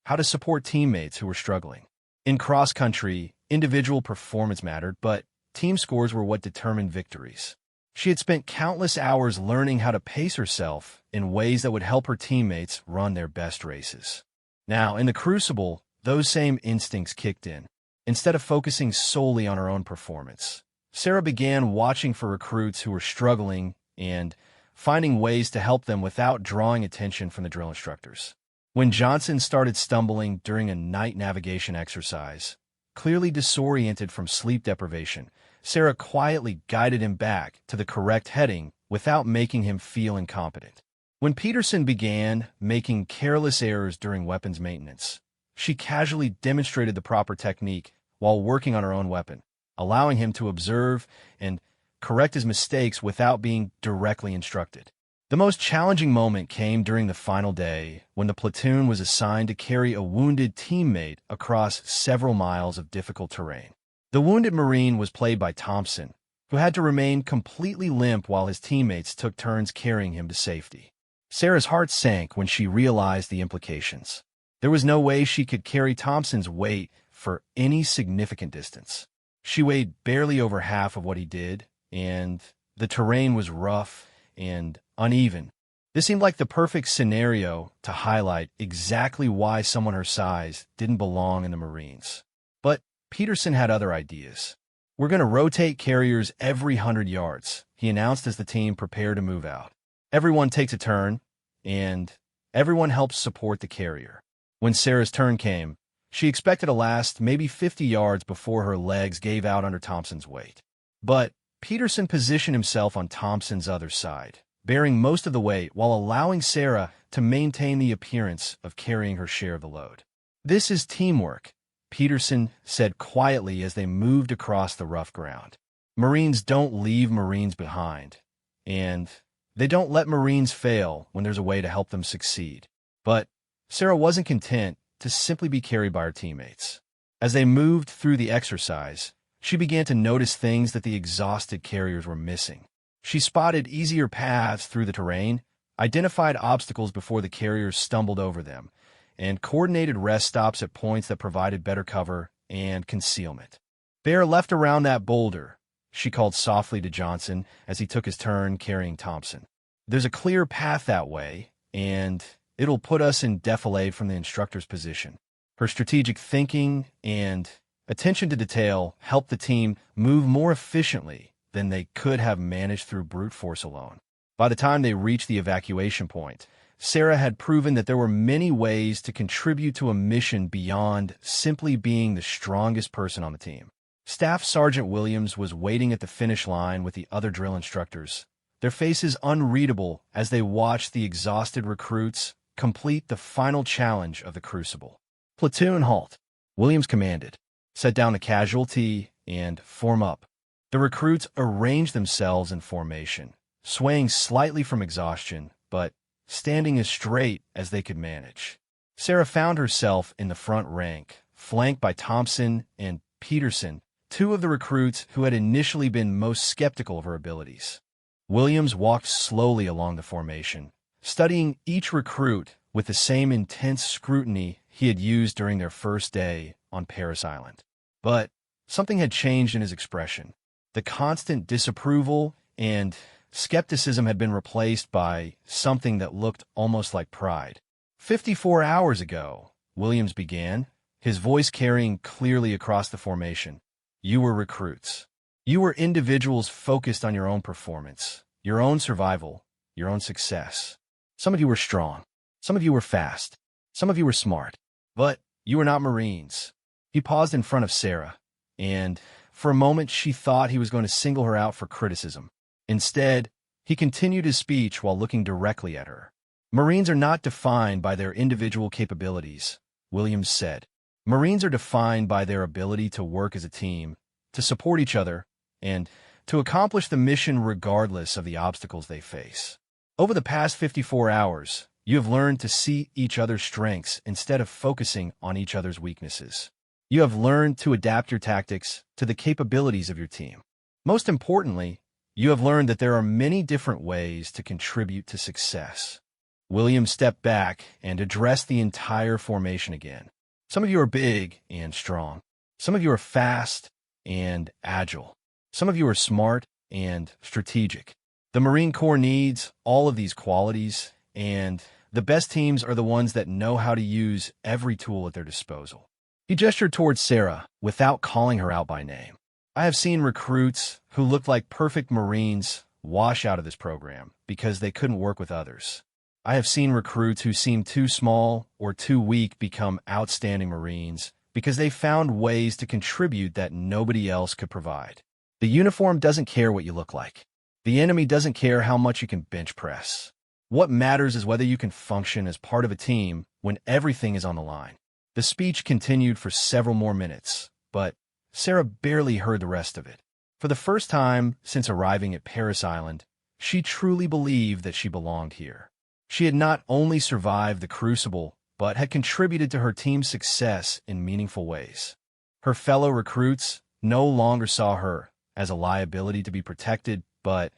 how to support teammates who were struggling. In cross-country, individual performance mattered, but team scores were what determined victories. She had spent countless hours learning how to pace herself in ways that would help her teammates run their best races. Now, in the crucible, those same instincts kicked in. Instead of focusing solely on her own performance, Sarah began watching for recruits who were struggling and finding ways to help them without drawing attention from the drill instructors. When Johnson started stumbling during a night navigation exercise, clearly disoriented from sleep deprivation, Sarah quietly guided him back to the correct heading without making him feel incompetent. When Peterson began making careless errors during weapons maintenance, she casually demonstrated the proper technique while working on her own weapon, allowing him to observe and correct his mistakes without being directly instructed. The most challenging moment came during the final day when the platoon was assigned to carry a wounded teammate across several miles of difficult terrain. The wounded Marine was played by Thompson, who had to remain completely limp while his teammates took turns carrying him to safety. Sarah's heart sank when she realized the implications. There was no way she could carry Thompson's weight for any significant distance. She weighed barely over half of what he did, and the terrain was rough and uneven. This seemed like the perfect scenario to highlight exactly why someone her size didn't belong in the Marines. But Peterson had other ideas. "We're going to rotate carriers every 100 yards, he announced as the team prepared to move out. Everyone takes a turn, and everyone helps support the carrier. When Sarah's turn came, she expected to last maybe 50 yards before her legs gave out under Thompson's weight. But Peterson positioned himself on Thompson's other side, bearing most of the weight while allowing Sarah to maintain the appearance of carrying her share of the load. "This is teamwork," Peterson said quietly as they moved across the rough ground. "Marines don't leave Marines behind, and they don't let Marines fail when there's a way to help them succeed." But Sarah wasn't content to simply be carried by her teammates. As they moved through the exercise, she began to notice things that the exhausted carriers were missing. She spotted easier paths through the terrain, identified obstacles before the carriers stumbled over them, and coordinated rest stops at points that provided better cover and concealment. "Bear left around that boulder," she called softly to Johnson as he took his turn carrying Thompson. "There's a clear path that way, and it'll put us in defilade from the instructor's position." Her strategic thinking and attention to detail helped the team move more efficiently than they could have managed through brute force alone. By the time they reached the evacuation point, Sarah had proven that there were many ways to contribute to a mission beyond simply being the strongest person on the team. Staff Sergeant Williams was waiting at the finish line with the other drill instructors, their faces unreadable as they watched the exhausted recruits complete the final challenge of the crucible. "Platoon halt," Williams commanded. "Set down the casualty and form up." The recruits arranged themselves in formation, swaying slightly from exhaustion, but standing as straight as they could manage. Sarah found herself in the front rank, flanked by Thompson and Peterson, two of the recruits who had initially been most skeptical of her abilities. Williams walked slowly along the formation, studying each recruit with the same intense scrutiny he had used during their first day on Paris Island. But something had changed in his expression. The constant disapproval and skepticism had been replaced by something that looked almost like pride. 54 hours ago, Williams began, his voice carrying clearly across the formation, "You were recruits. You were individuals focused on your own performance, your own survival, your own success. Some of you were strong. Some of you were fast. Some of you were smart. But you were not Marines. He paused in front of Sarah, and for a moment she thought he was going to single her out for criticism. Instead, he continued his speech while looking directly at her. Marines are not defined by their individual capabilities, Williams said. Marines are defined by their ability to work as a team, to support each other, and to accomplish the mission regardless of the obstacles they face. Over the past 54 hours, you have learned to see each other's strengths instead of focusing on each other's weaknesses. You have learned to adapt your tactics to the capabilities of your team. Most importantly, you have learned that there are many different ways to contribute to success. William stepped back and addressed the entire formation again. Some of you are big and strong. Some of you are fast and agile. Some of you are smart and strategic. The Marine Corps needs all of these qualities, and the best teams are the ones that know how to use every tool at their disposal. He gestured towards Sarah without calling her out by name. I have seen recruits who looked like perfect Marines wash out of this program because they couldn't work with others. I have seen recruits who seemed too small or too weak become outstanding Marines because they found ways to contribute that nobody else could provide. The uniform doesn't care what you look like. The enemy doesn't care how much you can bench press. What matters is whether you can function as part of a team when everything is on the line. The speech continued for several more minutes, but Sarah barely heard the rest of it. For the first time since arriving at Paris Island, she truly believed that she belonged here. She had not only survived the crucible, but had contributed to her team's success in meaningful ways. Her fellow recruits no longer saw her as a liability to be protected, but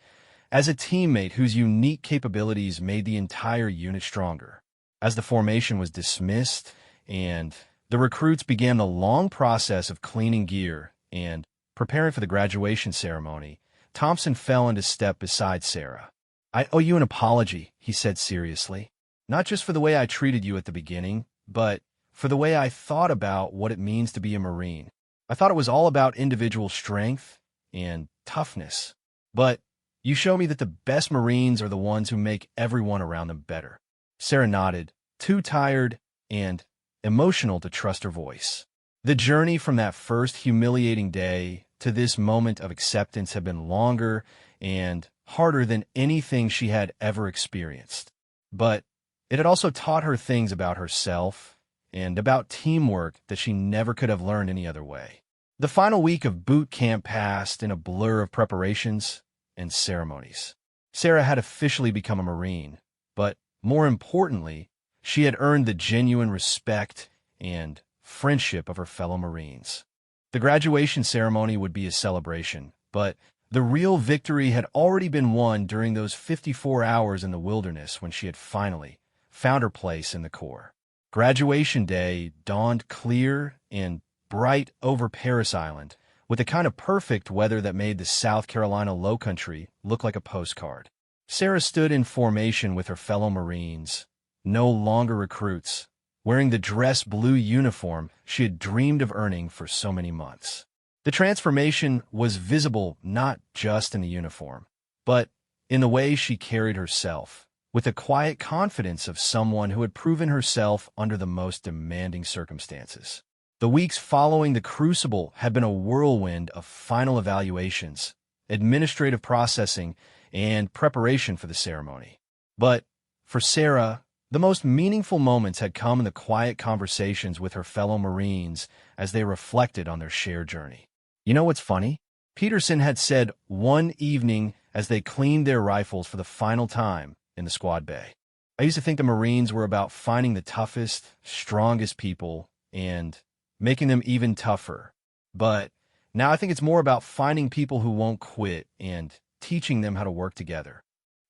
as a teammate whose unique capabilities made the entire unit stronger. As the formation was dismissed and the recruits began the long process of cleaning gear and preparing for the graduation ceremony, Thompson fell into step beside Sarah. "I owe you an apology," he said seriously. "Not just for the way I treated you at the beginning, but for the way I thought about what it means to be a Marine. I thought it was all about individual strength and toughness. But you show me that the best Marines are the ones who make everyone around them better." Sarah nodded, too tired and emotional to trust her voice. The journey from that first humiliating day to this moment of acceptance had been longer and harder than anything she had ever experienced. But it had also taught her things about herself and about teamwork that she never could have learned any other way. The final week of boot camp passed in a blur of preparations and ceremonies. Sarah had officially become a Marine, but more importantly, she had earned the genuine respect and friendship of her fellow Marines. The graduation ceremony would be a celebration, but the real victory had already been won during those 54 hours in the wilderness when she had finally found her place in the Corps. Graduation day dawned clear and bright over Paris Island, with the kind of perfect weather that made the South Carolina lowcountry look like a postcard. Sarah stood in formation with her fellow Marines, no longer recruits, wearing the dress blue uniform she had dreamed of earning for so many months. The transformation was visible not just in the uniform, but in the way she carried herself, with the quiet confidence of someone who had proven herself under the most demanding circumstances. The weeks following the crucible had been a whirlwind of final evaluations, administrative processing, and preparation for the ceremony. But for Sarah, the most meaningful moments had come in the quiet conversations with her fellow Marines as they reflected on their shared journey. "You know what's funny?" Peterson had said one evening as they cleaned their rifles for the final time in the squad bay. "I used to think the Marines were about finding the toughest, strongest people and making them even tougher. But now I think it's more about finding people who won't quit and teaching them how to work together."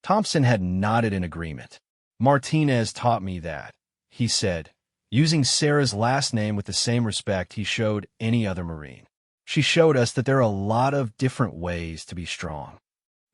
Thompson had nodded in agreement. "Martinez taught me that," he said, using Sarah's last name with the same respect he showed any other Marine. "She showed us that there are a lot of different ways to be strong."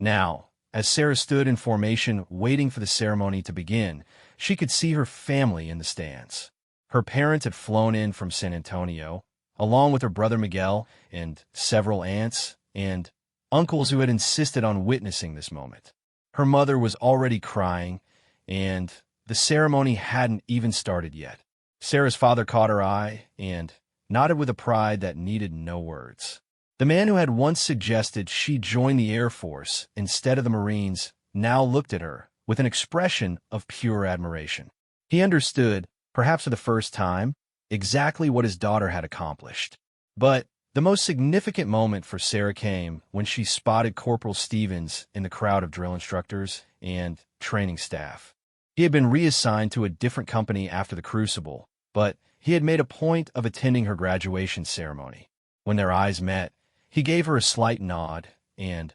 Now, as Sarah stood in formation waiting for the ceremony to begin, she could see her family in the stands. Her parents had flown in from San Antonio, along with her brother Miguel and several aunts, and uncles who had insisted on witnessing this moment. Her mother was already crying, and the ceremony hadn't even started yet. Sarah's father caught her eye and nodded with a pride that needed no words. The man who had once suggested she join the Air Force instead of the Marines now looked at her with an expression of pure admiration. He understood, perhaps for the first time, exactly what his daughter had accomplished. But the most significant moment for Sarah came when she spotted Corporal Stevens in the crowd of drill instructors and training staff. He had been reassigned to a different company after the Crucible, but he had made a point of attending her graduation ceremony. When their eyes met, he gave her a slight nod and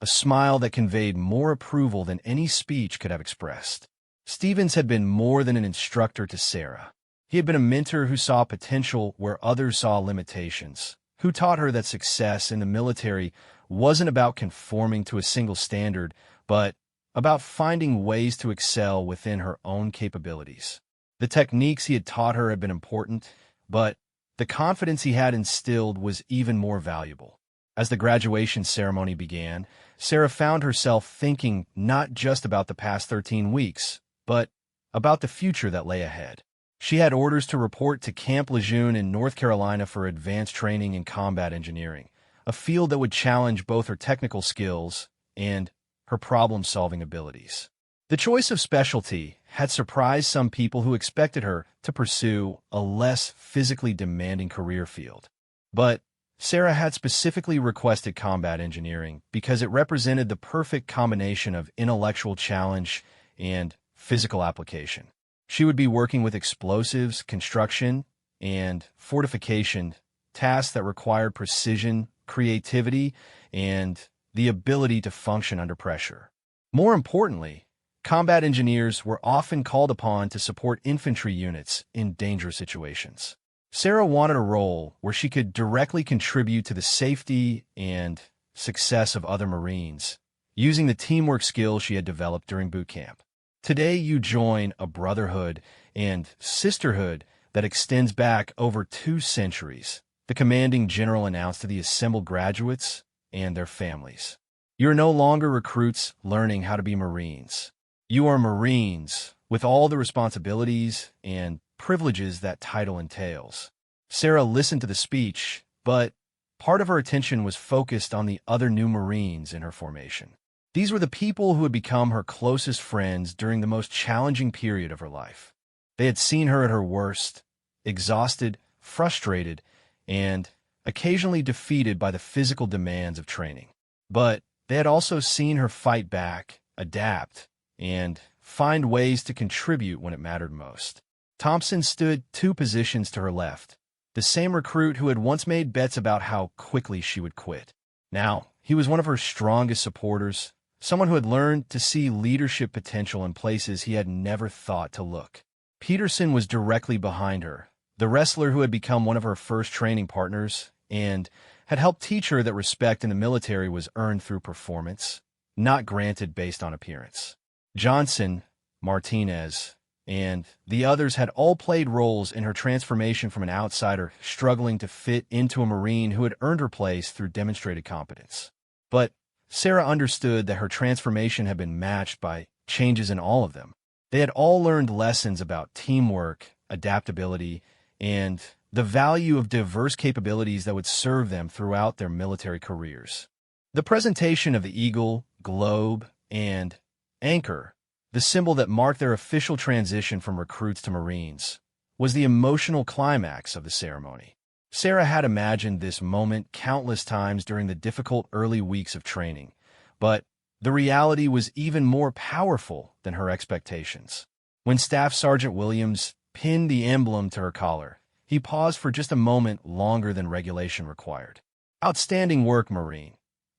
a smile that conveyed more approval than any speech could have expressed. Stevens had been more than an instructor to Sarah. He had been a mentor who saw potential where others saw limitations, who taught her that success in the military wasn't about conforming to a single standard, but about finding ways to excel within her own capabilities. The techniques he had taught her had been important, but the confidence he had instilled was even more valuable. As the graduation ceremony began, Sarah found herself thinking not just about the past 13 weeks, but about the future that lay ahead. She had orders to report to Camp Lejeune in North Carolina for advanced training in combat engineering, a field that would challenge both her technical skills and her problem-solving abilities. The choice of specialty had surprised some people who expected her to pursue a less physically demanding career field. But Sarah had specifically requested combat engineering because it represented the perfect combination of intellectual challenge and physical application. She would be working with explosives, construction, and fortification, tasks that required precision, creativity, and the ability to function under pressure. More importantly, combat engineers were often called upon to support infantry units in dangerous situations. Sarah wanted a role where she could directly contribute to the safety and success of other Marines, using the teamwork skills she had developed during boot camp. Today, you join a brotherhood and sisterhood that extends back over 2 centuries, the commanding general announced to the assembled graduates and their families. You are no longer recruits learning how to be Marines. You are Marines with all the responsibilities and privileges that title entails. Sarah listened to the speech, but part of her attention was focused on the other new Marines in her formation. These were the people who had become her closest friends during the most challenging period of her life. They had seen her at her worst, exhausted, frustrated, and occasionally defeated by the physical demands of training. But they had also seen her fight back, adapt, and find ways to contribute when it mattered most. Thompson stood 2 positions to her left, the same recruit who had once made bets about how quickly she would quit. Now, he was one of her strongest supporters, someone who had learned to see leadership potential in places he had never thought to look. Peterson was directly behind her, the wrestler who had become one of her first training partners and had helped teach her that respect in the military was earned through performance, not granted based on appearance. Johnson, Martinez, and the others had all played roles in her transformation from an outsider struggling to fit into a Marine who had earned her place through demonstrated competence. But Sarah understood that her transformation had been matched by changes in all of them. They had all learned lessons about teamwork, adaptability, and the value of diverse capabilities that would serve them throughout their military careers. The presentation of the eagle, globe, and anchor, the symbol that marked their official transition from recruits to Marines, was the emotional climax of the ceremony. Sarah had imagined this moment countless times during the difficult early weeks of training, but the reality was even more powerful than her expectations. When Staff Sergeant Williams pinned the emblem to her collar, he paused for just a moment longer than regulation required. "Outstanding work, Marine,"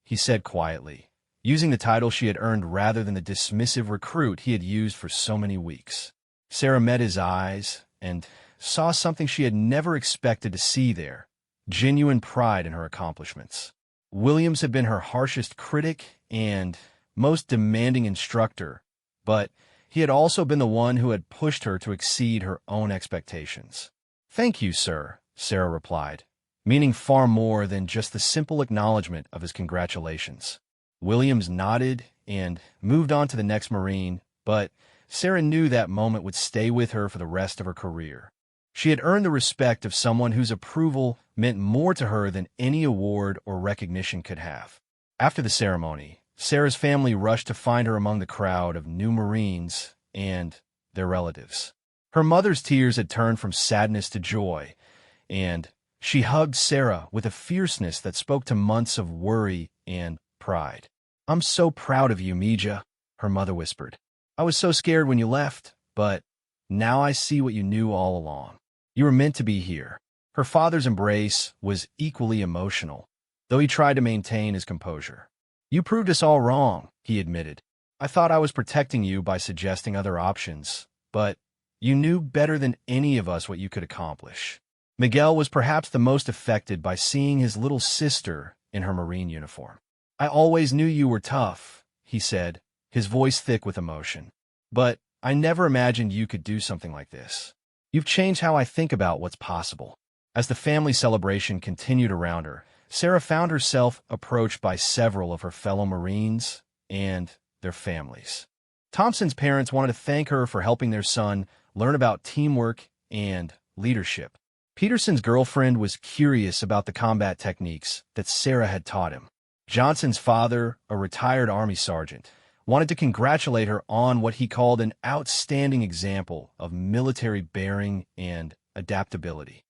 he said quietly, using the title she had earned rather than the dismissive recruit he had used for so many weeks. Sarah met his eyes and saw something she had never expected to see there, genuine pride in her accomplishments. Williams had been her harshest critic and most demanding instructor, but he had also been the one who had pushed her to exceed her own expectations. "Thank you, sir," Sarah replied, meaning far more than just the simple acknowledgement of his congratulations. Williams nodded and moved on to the next Marine, but Sarah knew that moment would stay with her for the rest of her career. She had earned the respect of someone whose approval meant more to her than any award or recognition could have. After the ceremony, Sarah's family rushed to find her among the crowd of new Marines and their relatives. Her mother's tears had turned from sadness to joy, and she hugged Sarah with a fierceness that spoke to months of worry and pride. "I'm so proud of you, Mija," her mother whispered. "I was so scared when you left, but now I see what you knew all along. You were meant to be here." Her father's embrace was equally emotional, though he tried to maintain his composure. "You proved us all wrong," he admitted. "I thought I was protecting you by suggesting other options, but you knew better than any of us what you could accomplish." Miguel was perhaps the most affected by seeing his little sister in her Marine uniform. "I always knew you were tough," he said, his voice thick with emotion. "But I never imagined you could do something like this. You've changed how I think about what's possible." As the family celebration continued around her, Sarah found herself approached by several of her fellow Marines and their families. Thompson's parents wanted to thank her for helping their son learn about teamwork and leadership. Peterson's girlfriend was curious about the combat techniques that Sarah had taught him. Johnson's father, a retired Army sergeant, wanted to congratulate her on what he called an outstanding example of military bearing and adaptability.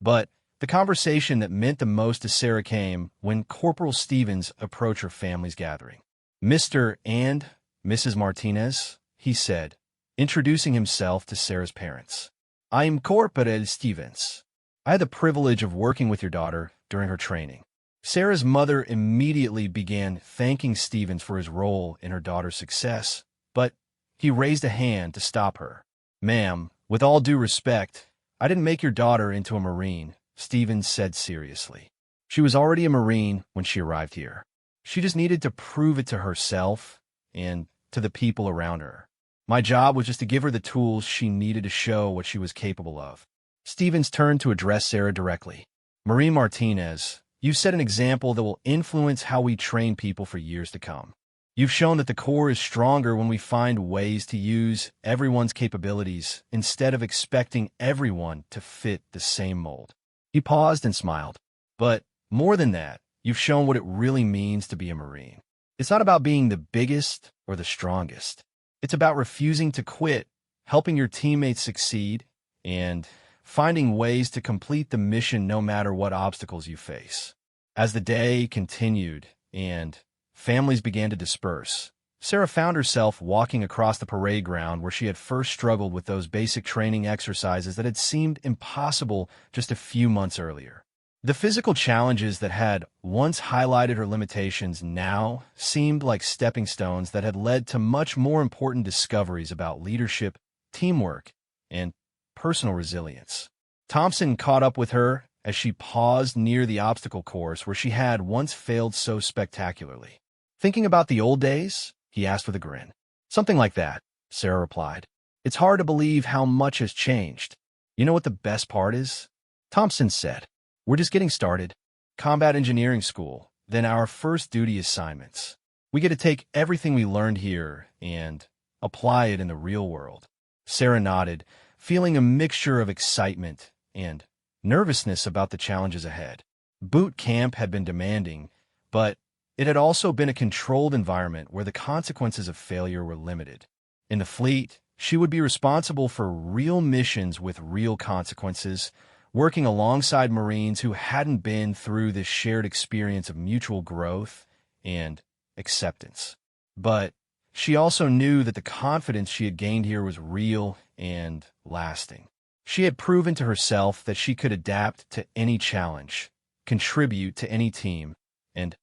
But the conversation that meant the most to Sarah came when Corporal Stevens approached her family's gathering. "Mr. and Mrs. Martinez," he said, introducing himself to Sarah's parents. "I'm Corporal Stevens. I had the privilege of working with your daughter during her training." Sarah's mother immediately began thanking Stevens for his role in her daughter's success, but he raised a hand to stop her. "Ma'am, with all due respect, I didn't make your daughter into a Marine," Stevens said seriously. "She was already a Marine when she arrived here. She just needed to prove it to herself and to the people around her. My job was just to give her the tools she needed to show what she was capable of." Stevens turned to address Sarah directly. "Marine Martinez, you've set an example that will influence how we train people for years to come. You've shown that the Corps is stronger when we find ways to use everyone's capabilities instead of expecting everyone to fit the same mold." He paused and smiled. "But more than that, you've shown what it really means to be a Marine. It's not about being the biggest or the strongest. It's about refusing to quit, helping your teammates succeed, and finding ways to complete the mission no matter what obstacles you face." As the day continued and families began to disperse, Sarah found herself walking across the parade ground where she had first struggled with those basic training exercises that had seemed impossible just a few months earlier. The physical challenges that had once highlighted her limitations now seemed like stepping stones that had led to much more important discoveries about leadership, teamwork, and personal resilience. Thompson caught up with her as she paused near the obstacle course where she had once failed so spectacularly. "Thinking about the old days?" he asked with a grin. "Something like that," Sarah replied. "It's hard to believe how much has changed. You know what the best part is?" Thompson said, "We're just getting started. Combat engineering school, then our first duty assignments. We get to take everything we learned here and apply it in the real world." Sarah nodded, feeling a mixture of excitement and nervousness about the challenges ahead. Boot camp had been demanding, but it had also been a controlled environment where the consequences of failure were limited. In the fleet, she would be responsible for real missions with real consequences, working alongside Marines who hadn't been through this shared experience of mutual growth and acceptance. But she also knew that the confidence she had gained here was real and lasting. She had proven to herself that she could adapt to any challenge, contribute to any team, and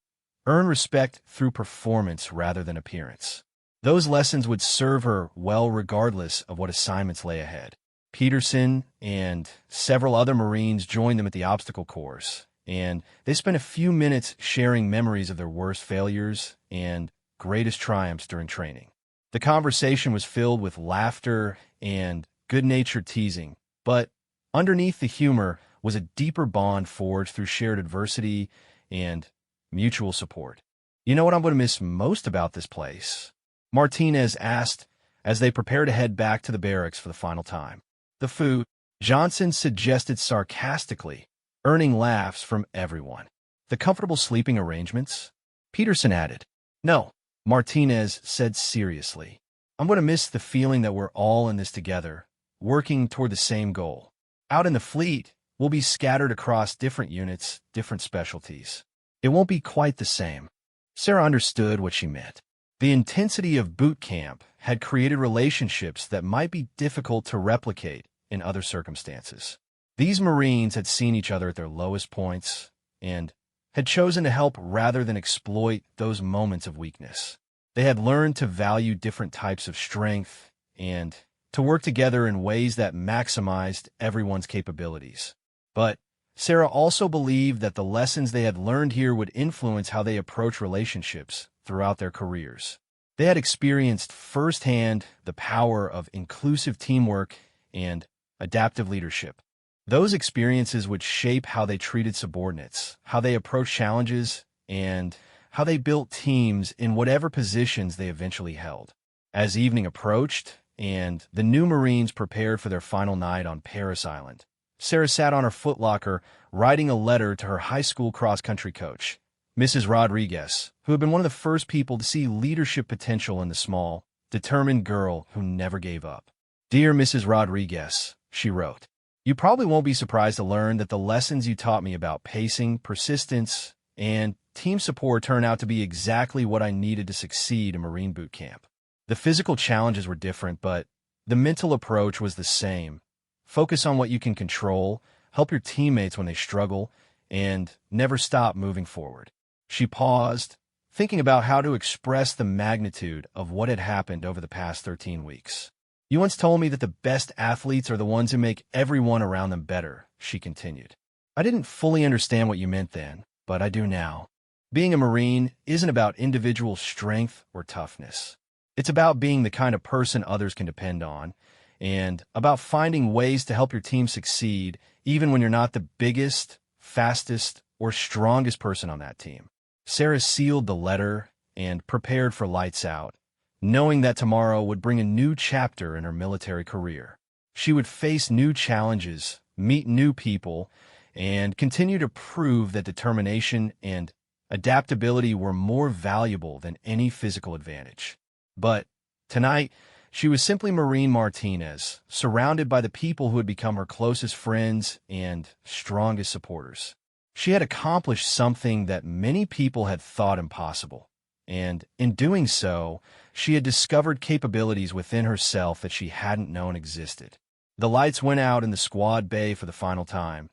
earn respect through performance rather than appearance. Those lessons would serve her well regardless of what assignments lay ahead. Peterson and several other Marines joined them at the obstacle course, and they spent a few minutes sharing memories of their worst failures and greatest triumphs during training. The conversation was filled with laughter and good-natured teasing, but underneath the humor was a deeper bond forged through shared adversity and mutual support. "You know what I'm going to miss most about this place?" Martinez asked as they prepared to head back to the barracks for the final time. "The food," Johnson suggested sarcastically, earning laughs from everyone. "The comfortable sleeping arrangements?" Peterson added. "No," Martinez said seriously. "I'm going to miss the feeling that we're all in this together, working toward the same goal. Out in the fleet, we'll be scattered across different units, different specialties. It won't be quite the same." Sarah understood what she meant. The intensity of boot camp had created relationships that might be difficult to replicate in other circumstances. These Marines had seen each other at their lowest points and had chosen to help rather than exploit those moments of weakness. They had learned to value different types of strength and to work together in ways that maximized everyone's capabilities. But Sarah also believed that the lessons they had learned here would influence how they approach relationships throughout their careers. They had experienced firsthand the power of inclusive teamwork and adaptive leadership. Those experiences would shape how they treated subordinates, how they approached challenges, and how they built teams in whatever positions they eventually held. As evening approached, and the new Marines prepared for their final night on Paris Island, Sarah sat on her footlocker writing a letter to her high school cross-country coach, Mrs. Rodriguez, who had been one of the first people to see leadership potential in the small, determined girl who never gave up. "Dear Mrs. Rodriguez," she wrote, "you probably won't be surprised to learn that the lessons you taught me about pacing, persistence, and team support turned out to be exactly what I needed to succeed in Marine boot camp. The physical challenges were different, but the mental approach was the same. Focus on what you can control, help your teammates when they struggle, and never stop moving forward." She paused, thinking about how to express the magnitude of what had happened over the past 13 weeks. "You once told me that the best athletes are the ones who make everyone around them better," she continued. "I didn't fully understand what you meant then, but I do now. Being a Marine isn't about individual strength or toughness. It's about being the kind of person others can depend on, and about finding ways to help your team succeed even when you're not the biggest, fastest, or strongest person on that team." Sarah sealed the letter and prepared for lights out, knowing that tomorrow would bring a new chapter in her military career. She would face new challenges, meet new people, and continue to prove that determination and adaptability were more valuable than any physical advantage. But tonight, she was simply Marine Martinez, surrounded by the people who had become her closest friends and strongest supporters. She had accomplished something that many people had thought impossible, and in doing so, she had discovered capabilities within herself that she hadn't known existed. The lights went out in the squad bay for the final time,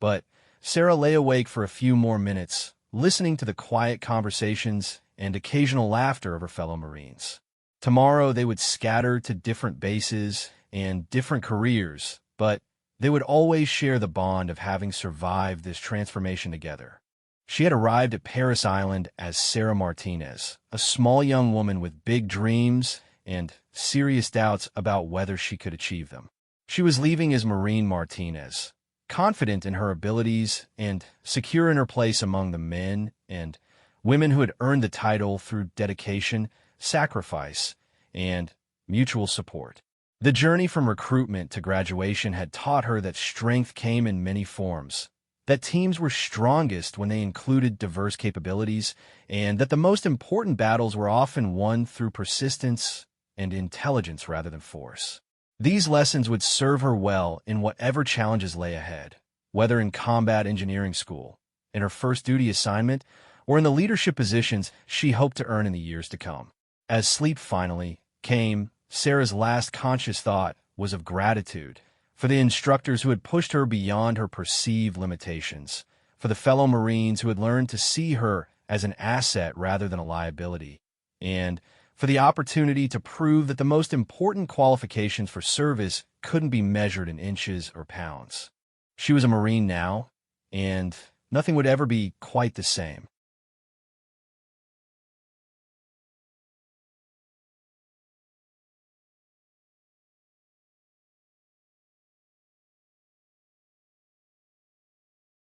but Sarah lay awake for a few more minutes, listening to the quiet conversations and occasional laughter of her fellow Marines. Tomorrow they would scatter to different bases and different careers, but they would always share the bond of having survived this transformation together. She had arrived at Paris Island as Sarah Martinez, a small young woman with big dreams and serious doubts about whether she could achieve them. She was leaving as Marine Martinez, confident in her abilities and secure in her place among the men and women who had earned the title through dedication, sacrifice, and mutual support. The journey from recruitment to graduation had taught her that strength came in many forms, that teams were strongest when they included diverse capabilities, and that the most important battles were often won through persistence and intelligence rather than force. These lessons would serve her well in whatever challenges lay ahead, whether in combat engineering school, in her first duty assignment, or in the leadership positions she hoped to earn in the years to come. As sleep finally came, Sarah's last conscious thought was of gratitude for the instructors who had pushed her beyond her perceived limitations, for the fellow Marines who had learned to see her as an asset rather than a liability, and for the opportunity to prove that the most important qualifications for service couldn't be measured in inches or pounds. She was a Marine now, and nothing would ever be quite the same.